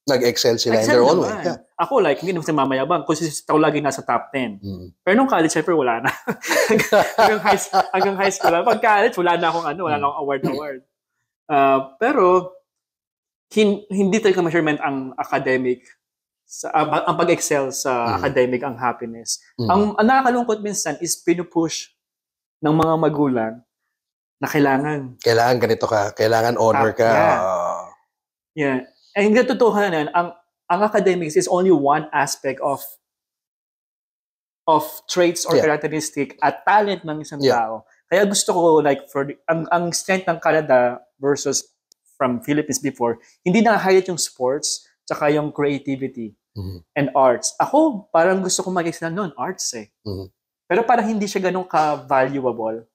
nag-excel sila in their own way. Yeah. Ako like, hindi naman sa mamayabang kasi ako lagi nasa top 10. Pero nung college, syempre wala na. hanggang high school lang. Pag college, wala na akong award. Pero, hindi talaga measurement ang academic, ang pag-excel sa academic, ang happiness. Ang nakakalungkot minsan is pinupush ng mga magulang na kailangan ganito ka, kailangan honor ka. Yeah. And yung katotohanan, ang academics is only one aspect of traits or characteristic at talent ng isang tao. Kaya gusto ko like ang strength ng Canada versus from Philippines before, hindi na-highlight yung sports tsaka yung creativity and arts. Ako, parang gusto ko mag-excel noon, arts eh. Pero parang hindi siya ganun ka-valuable.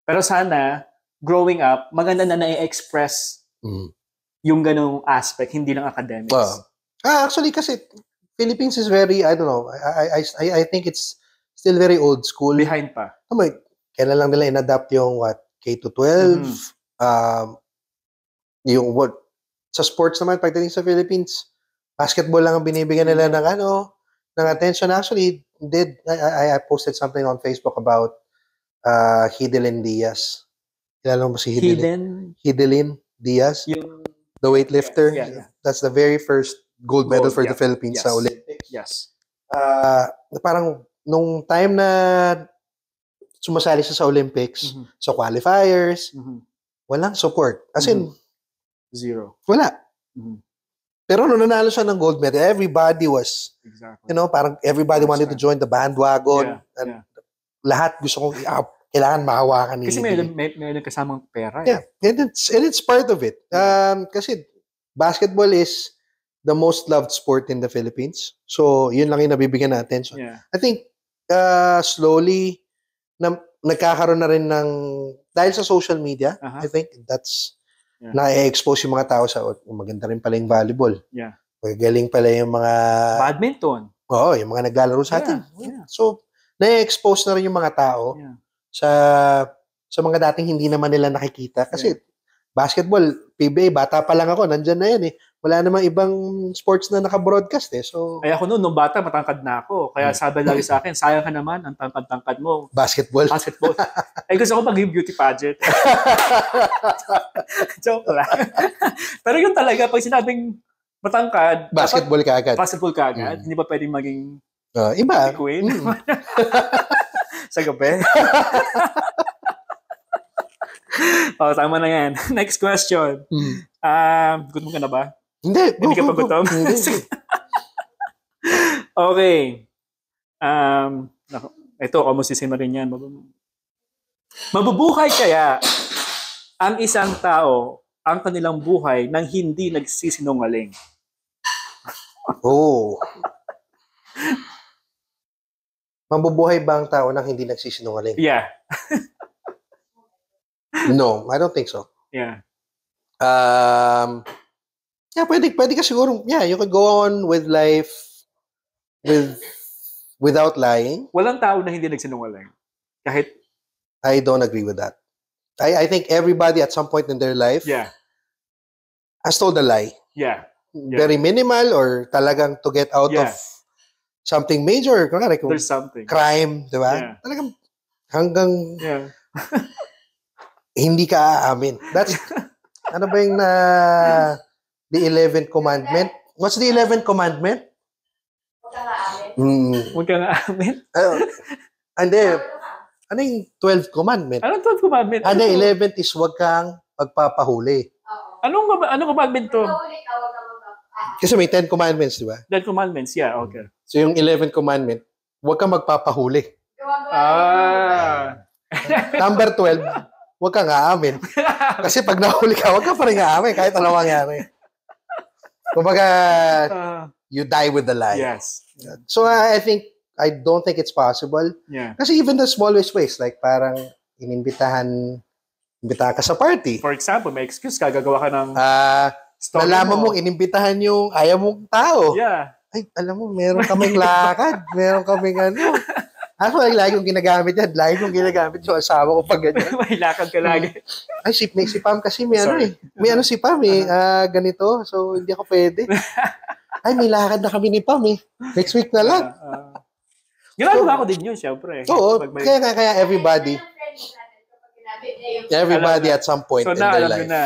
Pero sana, growing up, maganda na na-express yung ganung aspect, hindi lang academics. Actually, kasi Philippines is very, I don't know, I think it's still very old school. Behind pa. Kailan lang nila in-adapt yung K-12, yung sa sports naman, pagdating sa Philippines, basketball lang ang binibigyan nila ng attention. Actually, I posted something on Facebook about Hidelin Diaz. Kilala mo si Hidelin? Hidelin Diaz. The weightlifter. Yeah. That's the very first gold medal for the Philippines sa Olympics. Yes. Parang nung time na sumasali siya sa Olympics, sa qualifiers, walang support. As in, zero. Wala. Pero nung nanalo siya ng gold medal, everybody was, parang everybody wanted to join the bandwagon. And lahat gusto kong kailangan mahawakan ni kasi may kasamang pera. Yeah. And it's part of it. Kasi basketball is the most loved sport in the Philippines. So, yun lang yung nabibigyan ng attention. Yeah. I think, slowly, nagkakaroon na rin ng, dahil sa social media, I think that's, na-expose yung mga tao sa, maganda rin pala yung volleyball. Yeah. Magaling pala yung mga... Badminton. Oo, yung mga naglalaro sa atin. Yeah. So, na-expose na rin yung mga tao sa mga dating hindi naman nila nakikita. Kasi, basketball, PBA, bata pa lang ako, nandyan na yan eh. Wala namang ibang sports na naka-broadcast eh. So, ay ako nung bata, matangkad na ako. Kaya sabi lagi sa akin, sayang ka naman, ang tangkad-tangkad mo. Basketball. Ay gusto ko mag-give beauty pageant. Joke lang. Pero yun talaga, pag sinabing matangkad, basketball ka agad. Hindi ba pwedeng maging iba. Queen? Sa gabi. Tama na yan. Next question. Gutom ka na ba? Hindi. Hindi ka pa gutom? Okay. Ito, kamusisin mo rin yan. Mabubuhay kaya ang isang tao ang kanilang buhay nang hindi nagsisinungaling? Mabubuhay ba ang tao nang hindi nagsisinungaling? Yeah. No, I don't think so. Yeah. Pwede ka siguro, you could go on with life without lying. Walang tao na hindi nagsinungaling. Kahit I don't agree with that. I think everybody at some point in their life has told a lie. Yeah. Very minimal or talagang to get out of something major. There's something. Crime, di ba? Yeah. Talagang hanggang hindi ka aamin. That's, ano ba yung the 11th commandment? What's the 11th commandment? Huwag ka nga aamin. Hindi. Ano yung 12th commandment? Anong 12th commandment? 11th is huwag kang magpapahuli. Anong commandment to? Kasi may 10 commandments, di ba? 10 commandments, okay. So yung 11th commandment, huwag kang magpapahuli. Number 12, huwag kang aamin. Kasi pag nahuli ka, huwag ka pa rin aamin kahit ano mangyari. Kumbaga, you die with the lie. Yes. So I don't think it's possible. Yeah. Kasi even the smallest ways, like parang inimbitahan ka sa party. For example, may excuse ka, gagawa ka ng nalaman mong inimbitahan yung ayaw mong tao. Yeah. ay, alam mo, meron kaming lakad, meron kaming ano. Ako, lagi kong ginagamit yan. Lagi kong ginagamit yung asawa ko pag ganyan. May lakad ka lagi. Ay, si Pam kasi may ano Sorry. eh. May ano si Pam eh, ganito. So, hindi ako pwede. Ay, may lakad na kami ni Pam eh. Next week na lang. Ginagawa ko din yun, syempre. Oo, Pag may- kaya everybody at some point So in na, their alam life. nyo na.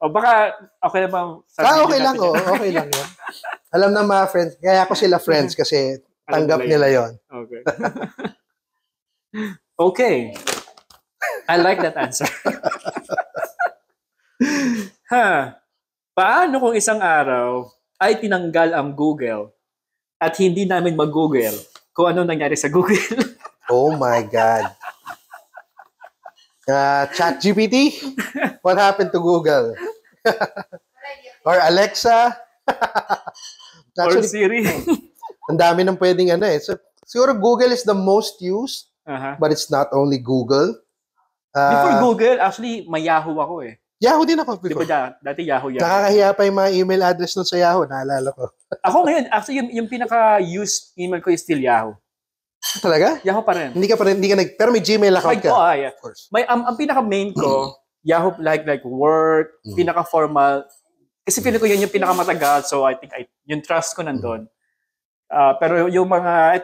O baka, okay na bang sabihin Okay lang, natin oh, okay lang yan. Alam na mga friends, kaya ako sila friends kasi tanggap nila yon. Okay. Okay. I like that answer. Paano kung isang araw ay tinanggal ang Google at hindi namin mag-Google kung ano nangyari sa Google? Oh my God. ChatGPT? What happened to Google? Or Alexa? Or Actually, Siri? ang dami nang pwedeng ano eh. So, siguro Google is the most used, but it's not only Google. Before Google, actually, may Yahoo ako eh. Yahoo din ako Di before. ba dati Yahoo? Nakakahiya pa yung mga email address nun sa Yahoo. Naalala ko. Ako ngayon, actually, yung pinaka-used email ko is still Yahoo. Talaga? Yahoo pa rin. Hindi ka pa rin, pero may Gmail account ka. Yeah. Of course. May, ang pinaka-main ko, Yahoo, like work, pinaka-formal. Kasi feeling ko yun yung pinakamatagal. So, I think yung trust ko nandun. Pero yung mga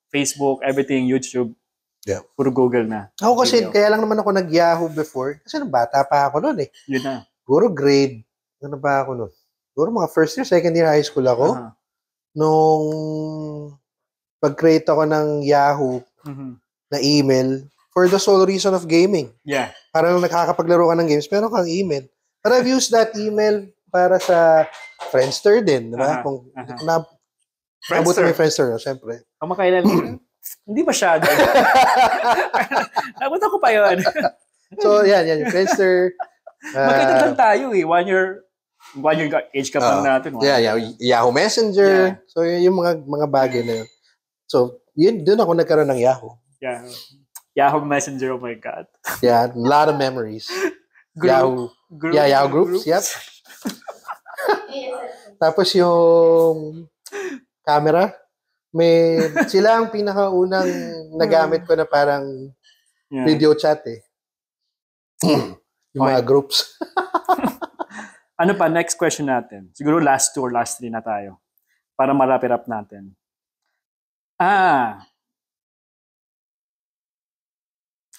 Facebook, everything, YouTube, puro Google na. Ako kasi, kaya lang naman ako nag-Yahoo before. Kasi nung bata pa ako noon eh. Yun na. Puro grade. Ano ba ako noon? Puro mga first year, second year high school ako. Nung pag-create ako ng Yahoo na email for the sole reason of gaming. Yeah. Parang nakakapaglaro ka ng games, pero kang email. But I've used that email para sa Friendster din, di ba? Kung nabuti may Friendster, siyempre. Kung makailan, hindi masyado. Nabuta ko pa yun. So, yan, yung Friendster. Magkita lang tayo eh. One year age ka pa natin. Yahoo Messenger. Yeah. So, yung mga bagay na yun. So, yun, doon ako nagkaroon ng Yahoo. Yeah. Yahoo Messenger, oh my God. Yeah, a lot of memories. Yahoo groups. Yep. Tapos yung camera, sila ang pinakaunang nagamit ko na parang video chat eh. Yung mga groups. Ano pa, next question natin. Siguro last 2 or last 3 na tayo. Para ma-wrap it up natin.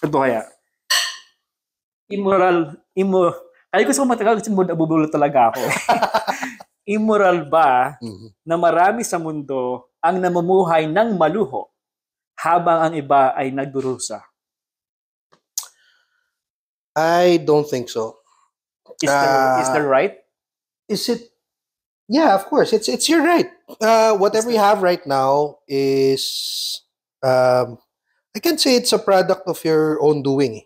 Ito kaya. Kaya ko sa matagal kasi nabubulol talaga ako. Immoral ba na marami sa mundo ang namumuhay ng maluho habang ang iba ay nagdurusa? I don't think so. Is there right? Is it? Yeah, of course. It's your right. Whatever you have right now is, I can say it's a product of your own doing.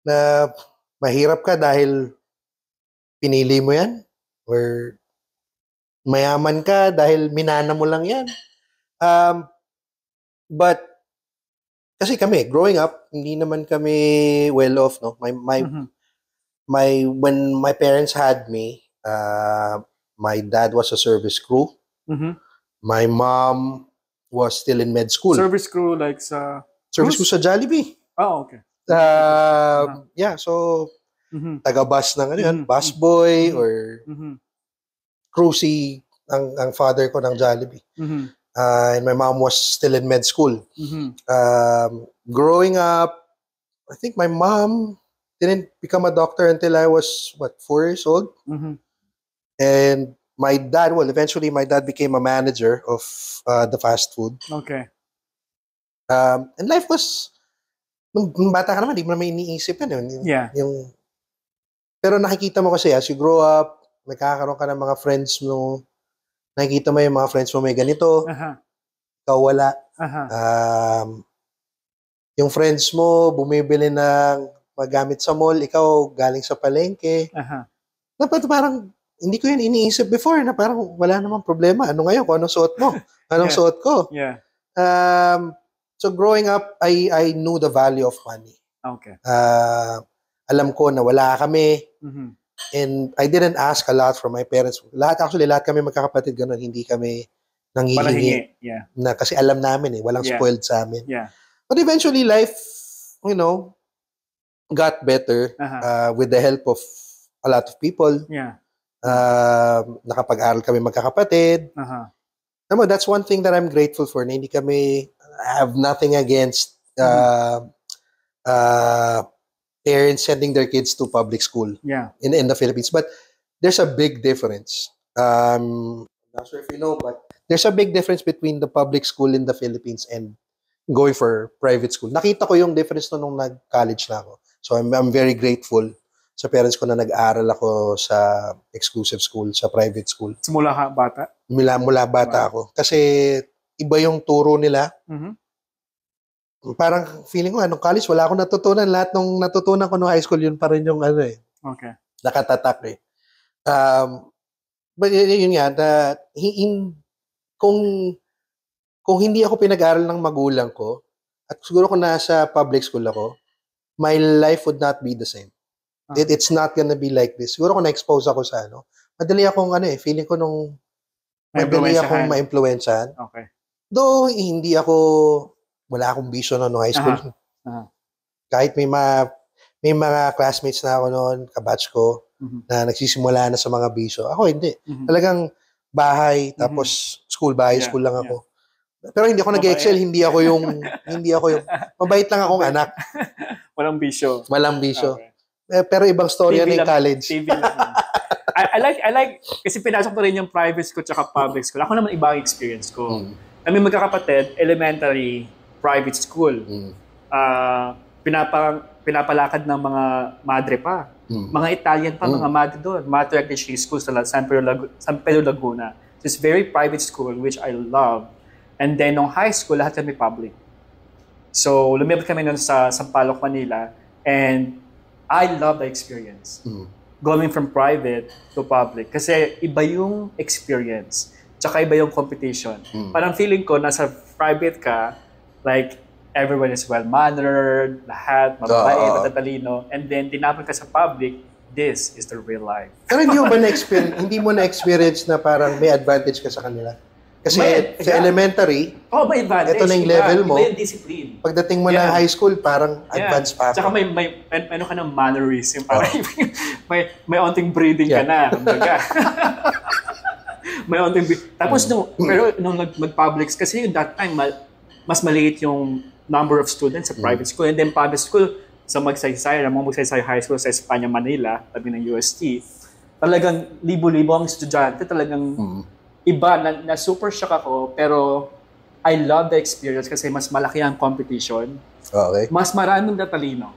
Na mahirap ka dahil pinili mo yan, or mayaman ka dahil minana mo lang yan. But kasi kami growing up, hindi naman kami well off, no. When my parents had me, my dad was a service crew. My mom was still in med school. Service crew like sa Service crew sa Jollibee. Oh, okay. Yeah, so taga-bus ng ano yun, bus boy or cruisy ang father ko ng Jollibee. And my mom was still in med school. Growing up, I think my mom didn't become a doctor until I was, 4 years old? And my dad, eventually my dad became a manager of the fast food. Okay. And life was, nung bata ka naman, di mo naman iniisip yan. Pero nakikita mo kasi, as you grow up, nagkakaroon ka ng mga friends mo, nakikita mo yung mga friends mo may ganito, ikaw wala. Yung friends mo, bumibili ng magamit sa mall, ikaw galing sa palengke. Dapat parang, hindi ko yun iniisip before, na parang wala namang problema. Ano ngayon, kung anong suot mo? Anong suot ko? So growing up, I knew the value of money. Okay. Alam ko na wala kami. And I didn't ask a lot from my parents. Lahat kami magkakapatid ganun. Hindi kami nanghihingi. Palahingi. Yeah. Na, kasi alam namin walang spoiled sa amin. Yeah. But eventually, life, got better with the help of a lot of people. Yeah. Nakapag-aral kami magkakapatid. That's one thing that I'm grateful for. Na hindi kami, I have nothing against parents sending their kids to public school in the Philippines. But there's a big difference. I'm not sure if you know, but there's a big difference between the public school in the Philippines and going for private school. Nakita ko yung difference nung nag-college na ako. So I'm very grateful sa parents ko na nag-aral ako sa exclusive school, sa private school. Simula ka bata? Mula bata ako. Kasi iba yung turo nila. Parang feeling ko, nung college, wala akong natutunan. Lahat nung natutunan ko nung high school, yun pa rin yung Okay. Nakatatak eh. But yun nga, kung hindi ako pinag-aral ng magulang ko, at siguro kung nasa public school ako, my life would not be the same. It's not gonna be like this. Siguro kung na-expose ako sa madali akong feeling ko nung madali akong ma-influensyahan. Okay. Though wala akong bisyo nung high school. Kahit may mga classmates na ako noon, kabatch ko, na nagsisimula na sa mga bisyo. Ako hindi. Talagang bahay, tapos school lang ako. Pero hindi ako nag-excel, hindi ako yung mabait lang akong anak. Walang bisyo. Okay. Pero ibang storya na yung college. TV lang. I like, kasi pinasok ko rin yung private school tsaka public school. Ako naman ibang experience ko. Kami magkakapatid, elementary, private school. Pinapalakad ng mga madre pa. Mga Italian pa, mga madre doon. Mater Technical School sa San Pedro Laguna. So it's very private school, which I love. And then, nung high school, lahat kami public. So, lumipat kami nun sa Sampaloc, Manila. And I love the experience. Going from private to public. Kasi iba yung experience. Tsaka iba yung competition. Parang feeling ko, nasa private ka, like, everyone is well-mannered, lahat, mababait, matatalino. And then, tinapon ka sa public, this is the real life. Pero hindi mo na-experience na parang may advantage ka sa kanila? Kasi sa elementary, may advantage. Ito na yung level mo. Iba yung discipline. Pagdating mo na high school, parang advanced pa. Tsaka may ka ng mannerism. May onting breathing ka na. May onting Tapos, pero nung mag-publics, kasi yung that time, mas maliit yung number of students sa private school. And then public school, sa Magsaysay High School sa Espanya, Manila, tabi ng UST, talagang libo-libo ang estudyante, talagang iba na super shock ako, pero I love the experience kasi mas malaki ang competition. Okay. Mas maraming natalino.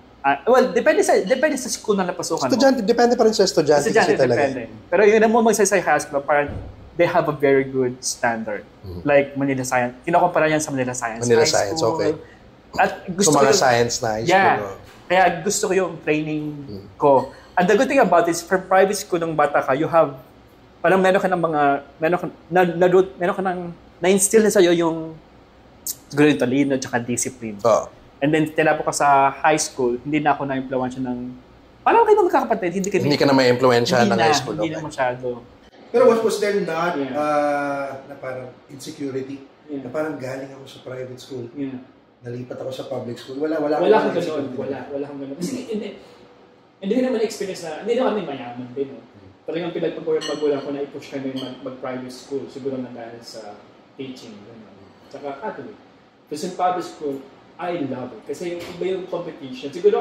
Depende sa school na napasukan mo. Depende pa rin sa estudyante kasi talaga. Depende. Pero yun mo Magsaysay High School, parang they have a very good standard. Like Manila Science. Kinukumpara yan sa Manila Science Manila High Science, School. okay. At gusto mga ko science na high school. Yeah. Kaya gusto ko yung training ko. And the good thing about this, for private school ng bata ka, you have, parang meron ka ng na-instill na sa'yo yung siguro yung talino at discipline. And then, tinapo ka sa high school, hindi na ako na-influensya ng, parang kayo magkakapatid, hindi ka na ma-influensya ng high school. Hindi na masyado. Pero was there not na parang insecurity? Na parang galing ako sa private school. Nalipat ako sa public school. Wala akong gano'n. Wala akong gano'n. Kasi hindi naman experience na, hindi naman kami mayaman din. Talagang pinagpapagod magulang ko na i-push kami mag-private school. Siguro na dahil sa teaching. Tsaka Catholic. Kasi in public school, I love it. Kasi iba yung competition. Siguro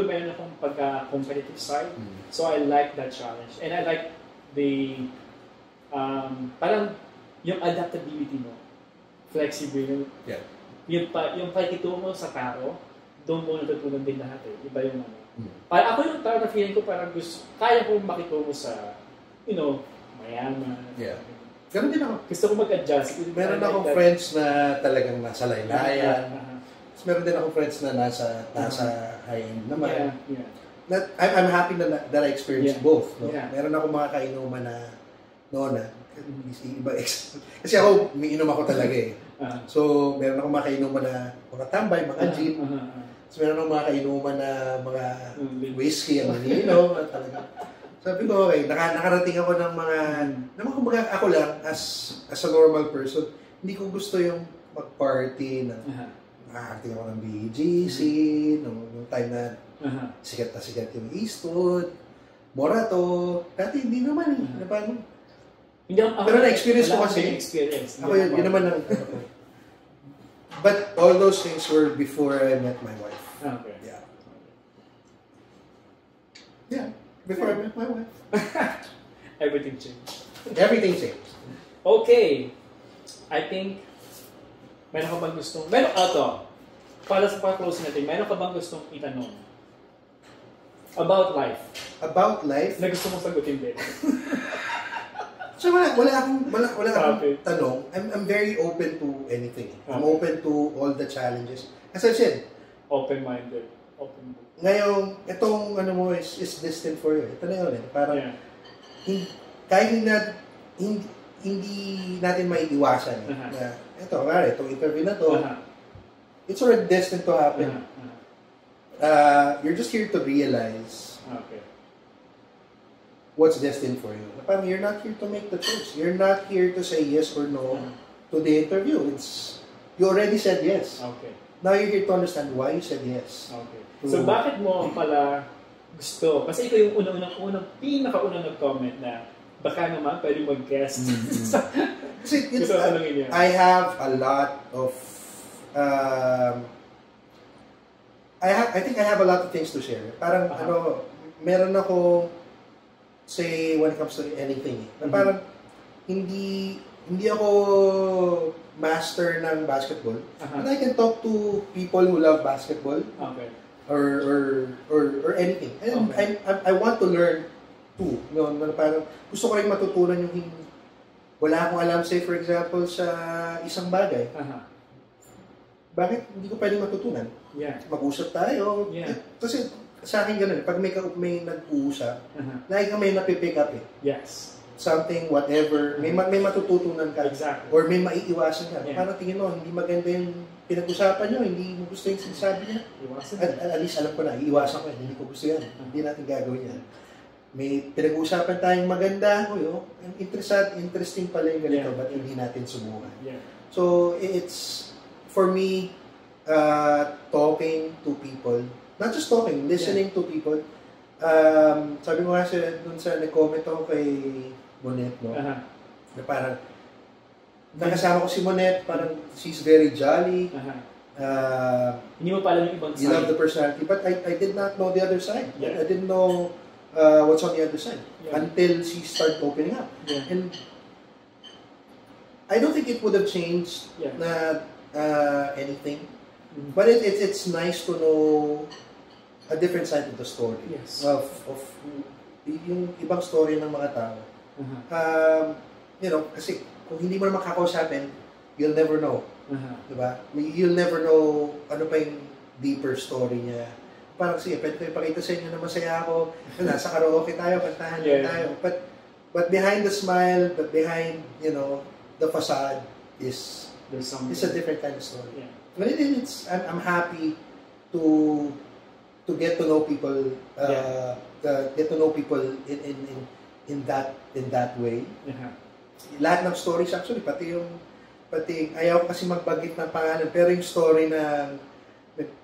meron akong pagka-competitive side. So I like that challenge. And I like the, parang yung adaptability mo. Flexible. Yung pakikitungo sa tao, doon mo natutunan din lahat eh. Iba yung Para ako yung tao na feeling ko parang kaya kong makitungo sa, mayaman. Ganun din ako. Gusto ko mag-adjust. Meron akong friends na talagang nasa laylayan. Meron din akong friends na nasa high-end naman. I'm happy that I experienced both. No? Meron akong mga kainuman na noon kasi ako, umiinom ako talaga eh. So, meron akong mga kainuman na mga tambay, mga jeep. So, meron akong mga kainuman na mga whiskey ang iniinom. Sabi ko, okay, nakarating ako ng mga, naman kumbaga ako lang, as a normal person, hindi ko gusto yung mag-party na, nakarating ako ng BGC, nung time na sikat na sikat yung Eastwood, Morato, dati hindi naman eh. Pero na-experience ko kasi, ako yun naman ang, but all those things were before I met my wife. Okay. Yeah, before I met my wife. Everything changed. Everything changed. Okay. I think, meron ka bang gustong, para sa pa-close natin, meron ka bang gustong itanong? About life. About life? Na gusto mong sagutin din. So wala akong tanong. I'm very open to anything. I'm open to all the challenges. As I said, open-minded. Open book. Ngayon, itong ano mo is destined for you. Ito na yun eh. Parang, kahit hindi natin maiiwasan eh. Na, itong interview na to, it's already destined to happen. You're just here to realize what's destined for you. Parang you're not here to make the choice. You're not here to say yes or no to the interview. You already said yes. Okay. Now you're here to understand why you said yes. Okay. So bakit mo pala gusto? Kasi ikaw yung pinakaunang nag-comment na baka naman pwede mag-guest. Kasi I have a lot of I think I have a lot of things to share. Parang meron ako say when it comes to anything. Parang hindi ako master ng basketball. But I can talk to people who love basketball. Okay. Or anything. And I want to learn too. No, parang gusto ko rin matutunan yung wala akong alam, say for example, sa isang bagay. Bakit hindi ko pwedeng matutunan? Yeah. Mag-usap tayo. Yeah. Kasi sa akin ganun, pag may nag-uusap, like may napipick up eh. Yes. Something, whatever, may matututunan ka. Exactly. Or may maiiwasan ka. Yeah. Parang tingin mo, hindi maganda yung pinag-usapan nyo, hindi mo gusto yung sinasabi niya. At least alam ko na, iiwasan ko yan, hindi ko gusto yan. Hindi natin gagawin yan. May pinag-uusapan tayong maganda, interesting pala yung ganito, but hindi natin subukan. Yeah. So, it's, for me, talking to people, not just talking, listening to people. Sabi mo nga dun sa nag-comment ako kay Monette, no? Na parang, nakasama ko si Monette, parang she's very jolly. Hindi mo pala yung ibang side. You love the personality, but I did not know the other side. Yeah. I didn't know what's on the other side until she started opening up. Yeah. And I don't think it would have changed anything. But it's nice to know a different side of the story. Yes. Of yung ibang story ng mga tao. Kasi kung hindi mo naman kakausapin, you'll never know. Diba? You'll never know ano pa yung deeper story niya. Parang sige, pwede ko ipakita sa inyo na masaya ako. Nasa karaoke tayo, kantahan tayo. But behind the smile, but behind, the facade is a different kind of story. Yeah. But I'm happy to get to know people, get to know people in that way. Lahat ng stories actually, pati ayaw kasi magbagit ng pangalan, pero yung story na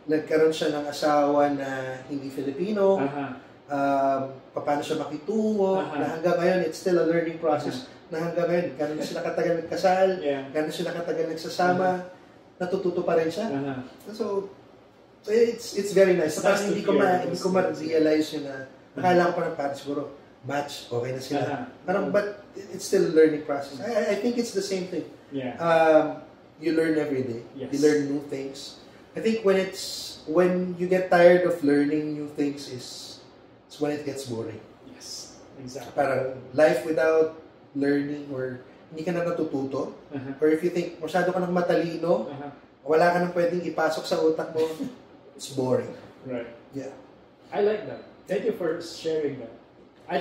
nagkaroon siya ng asawa na hindi Filipino, paano siya makitungo, na hanggang ngayon it's still a learning process. Na hanggang ngayon, gano'n sila katagal nagkasal, gano'n sila katagal nagsasama, natututo pa rin siya. So it's very nice. Tapos hindi ko ma-realize yun na akala ko pa ng parang siguro match, okay na sila. Parang, but it's still a learning process. I think it's the same thing. You learn every day. Yes. You learn new things. I think when you get tired of learning new things is when it gets boring. Yes, exactly. Parang life without learning or hindi ka na natututo, or if you think masyado ka nang matalino, wala ka nang pwedeng ipasok sa utak mo, it's boring. Right. Yeah. I like that. Thank you for sharing that.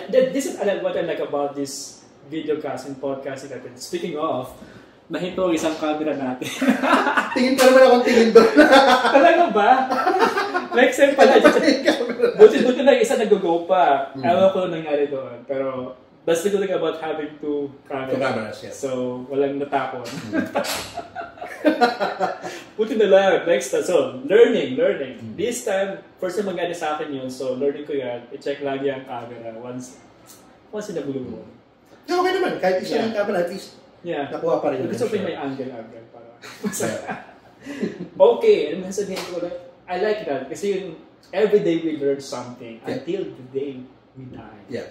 This is what I like about this videocast and podcasting natin. Speaking of, nahito isang camera natin. Tingin pa naman akong tingin doon. Talaga ba? Next time pala. Buti na isa minsan nag-go pa. Ewan ko nangyari doon. Pero that's the good thing about having two cameras. Yeah. So, walang natapon. Buti na lang. Next time. So, learning. This time, first time mangyari sa akin yun. So, learning ko yan. I-check lagi ang camera once in a blue moon. Okay naman. Kahit isa yung camera, at least nakuha pa rin. Gusto ko yung may angle. Para. Okay. And sabihin ko na, I like that. Kasi yung every day we learn something until the day we die. Yeah.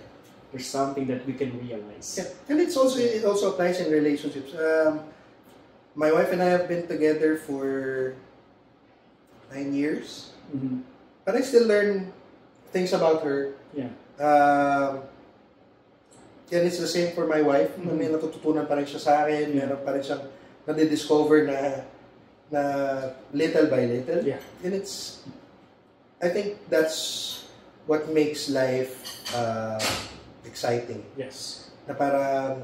There's something that we can realize. Yeah. And it also applies in relationships. My wife and I have been together for 9 years. Mm-hmm. But I still learn things about her. Yeah. And it's the same for my wife. Mm-hmm. May natututunan pa rin siya sa akin. Meron pa rin siyang nadidiscover na little by little. Yeah. And I think that's what makes life exciting. Yes. Na parang,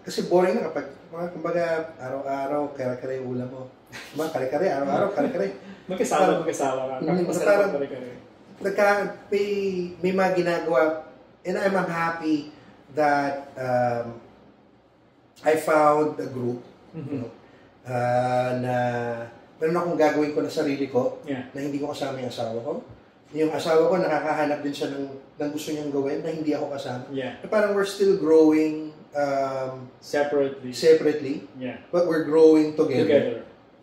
kasi boring na kapag, kumbaga, araw-araw, kare-kare yung ulam mo. Kare-kare, araw-araw, kare-kare. Magkasawa ka. Parang, may mga ginagawa, and I'm happy that I found a group, you know, na meron akong gagawin ko na sarili ko, na hindi ko kasama yung asawa ko. Yung asawa ko, nakakahanap din siya ng gusto niyang gawin na hindi ako kasama. Yeah. Na parang we're still growing separately, but we're growing together.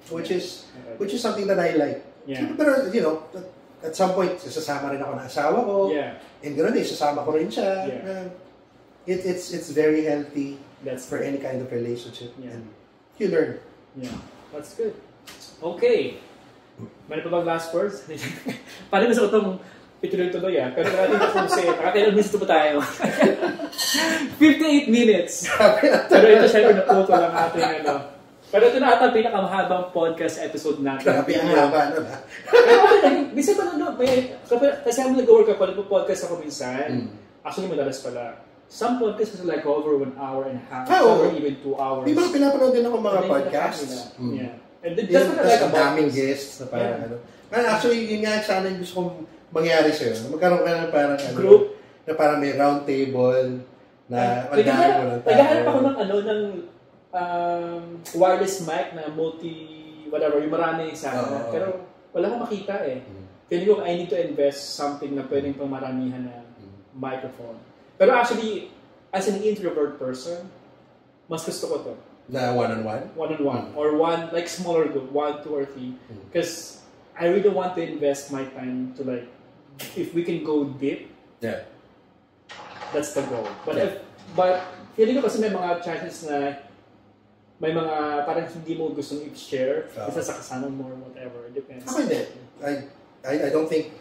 Which is something that I like. Yeah. Pero, you know, at some point, sasama rin ako ng asawa ko. Yeah. And ganoon din, sasama ko rin siya. Yeah. It's very healthy. That's for any kind of relationship. Yeah. And you learn. Yeah. That's good. Okay. May pa bang last words? Parang gusto ko itong ituloy-tuloy pero natin na kung say, nakakailan minutes pa tayo. 58 minutes. Pero ito syempre naputo lang ating Pero ito na ata pinakamahabang podcast episode natin. Grabe ang haba, ano na. Minsan pa kasi ako nag-work ako, nagpo-podcast ako minsan. Actually, madalas pala. Some podcasts is like over 1 hour and a half, or even 2 hours. Di ba pinapanood din ako mga podcasts? Yeah. And that's what I like about daming guests na parang actually, yun nga sana yung gusto kong mangyari sa'yo. Magkaroon ka na parang group na parang may round table na naghahanap ako ng wireless mic na whatever, yung marami sa pero wala akong makita Feeling ko I need to invest something na pwedeng pang maramihan na microphone. Pero actually, as an introvert person, mas gusto ko to. Na one-on-one? One-on-one. Or one, like smaller group, 1, 2, or 3. Because I really want to invest my time to if we can go deep, that's the goal. But feeling ko kasi may mga chances na may mga parang hindi mo gustong i-share isa sa kasama mo or whatever. It depends. Ako hindi. I don't think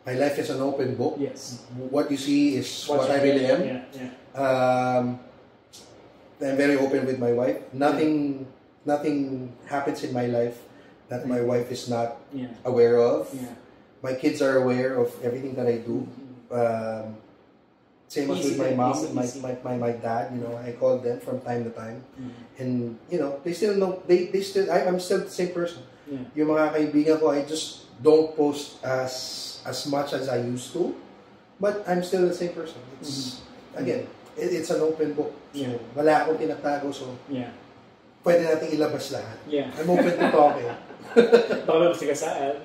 my life is an open book. Yes. What you see is what I really am. I'm very open with my wife. Nothing happens in my life that my wife is not aware of. My kids are aware of everything that I do. Same as with my mom, my dad. You know, I call them from time to time, and you know, they still know. I'm still the same person. Yung mga kaibigan ko, I just don't post as much as I used to, but I'm still the same person. It's again. It's an open book. So, wala akong tinatago. So, pwede natin ilabas lahat. I'm open to talking. Baka may masikasaan.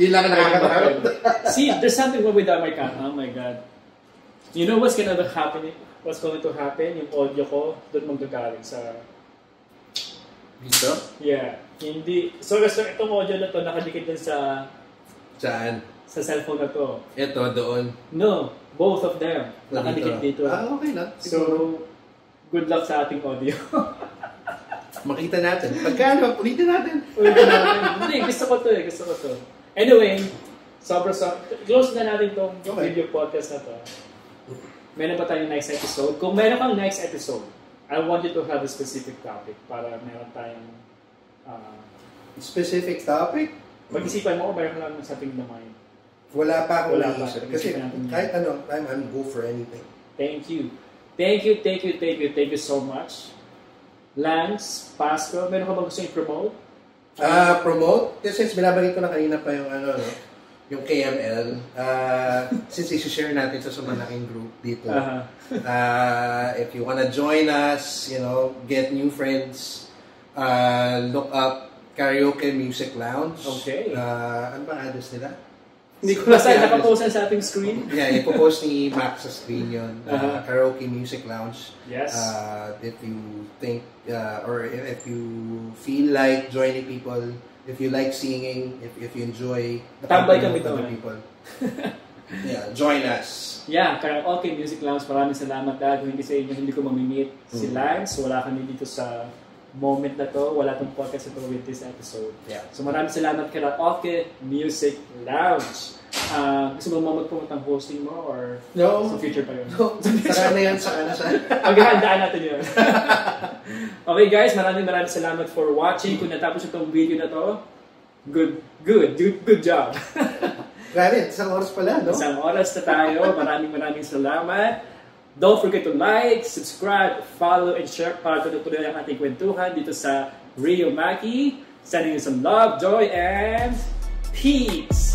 Yun lang ang nakakatakot. See, there's something wrong with that mic. Oh my God. You know what's going to happen? What's going to happen? Yung audio ko, doon magagaling sa... Dito? Yeah. Hindi. So, itong audio na to, nakadikit din sa... Saan? Sa cellphone na to. Ito, doon? No. Both of them. Nakadikit dito. Okay lang. So, good luck sa ating audio. Makita natin. Pagkano, ulitin natin. Hindi, gusto ko to. Anyway, close na natin tong video podcast na to. Meron pa tayong next episode. Kung meron kang next episode, I want you to have a specific topic para meron tayong... specific topic? Mag-isipan mo kung meron lang something in the mind. Wala pa akong naisip. Kasi kahit ano, I'm go for anything. Thank you so much. Lance, Pasco, meron ka bang gusto i-promote? Promote? Since binabagay ko na kanina pa yung yung KML, since i-share natin sa malaking group dito, if you wanna join us, you know, get new friends, look up Karaoke Music Lounge. Okay. Ano ba address nila? Hindi ko basta nakapost sa ating screen. Yeah, ipopost ni Max sa screen yun. Karaoke Music Lounge. Yes. If you think, or if you feel like joining people, if you like singing, if you enjoy the tambay company kami of other people, yeah, join us. Yeah, Karaoke Music Lounge, maraming salamat dahil hindi sa inyo, hindi ko mamimit si Lance. Wala kami dito sa moment na to, wala tong podcast ito with this episode. Yeah. So maraming salamat Karaoke Music Lounge. Gusto mo magpumunta ang hosting mo or sa future pa yun? No, saka na yan, saka na siya. Maghahandaan natin yun. Okay guys, maraming salamat for watching. Kung natapos itong video na to, good job. Grabe, isang oras pala, no? Isang oras na tayo. Maraming salamat. Don't forget to like, subscribe, follow, and share para tuloy ang ating kwentuhan dito sa Rio Maki. Sending you some love, joy, and peace!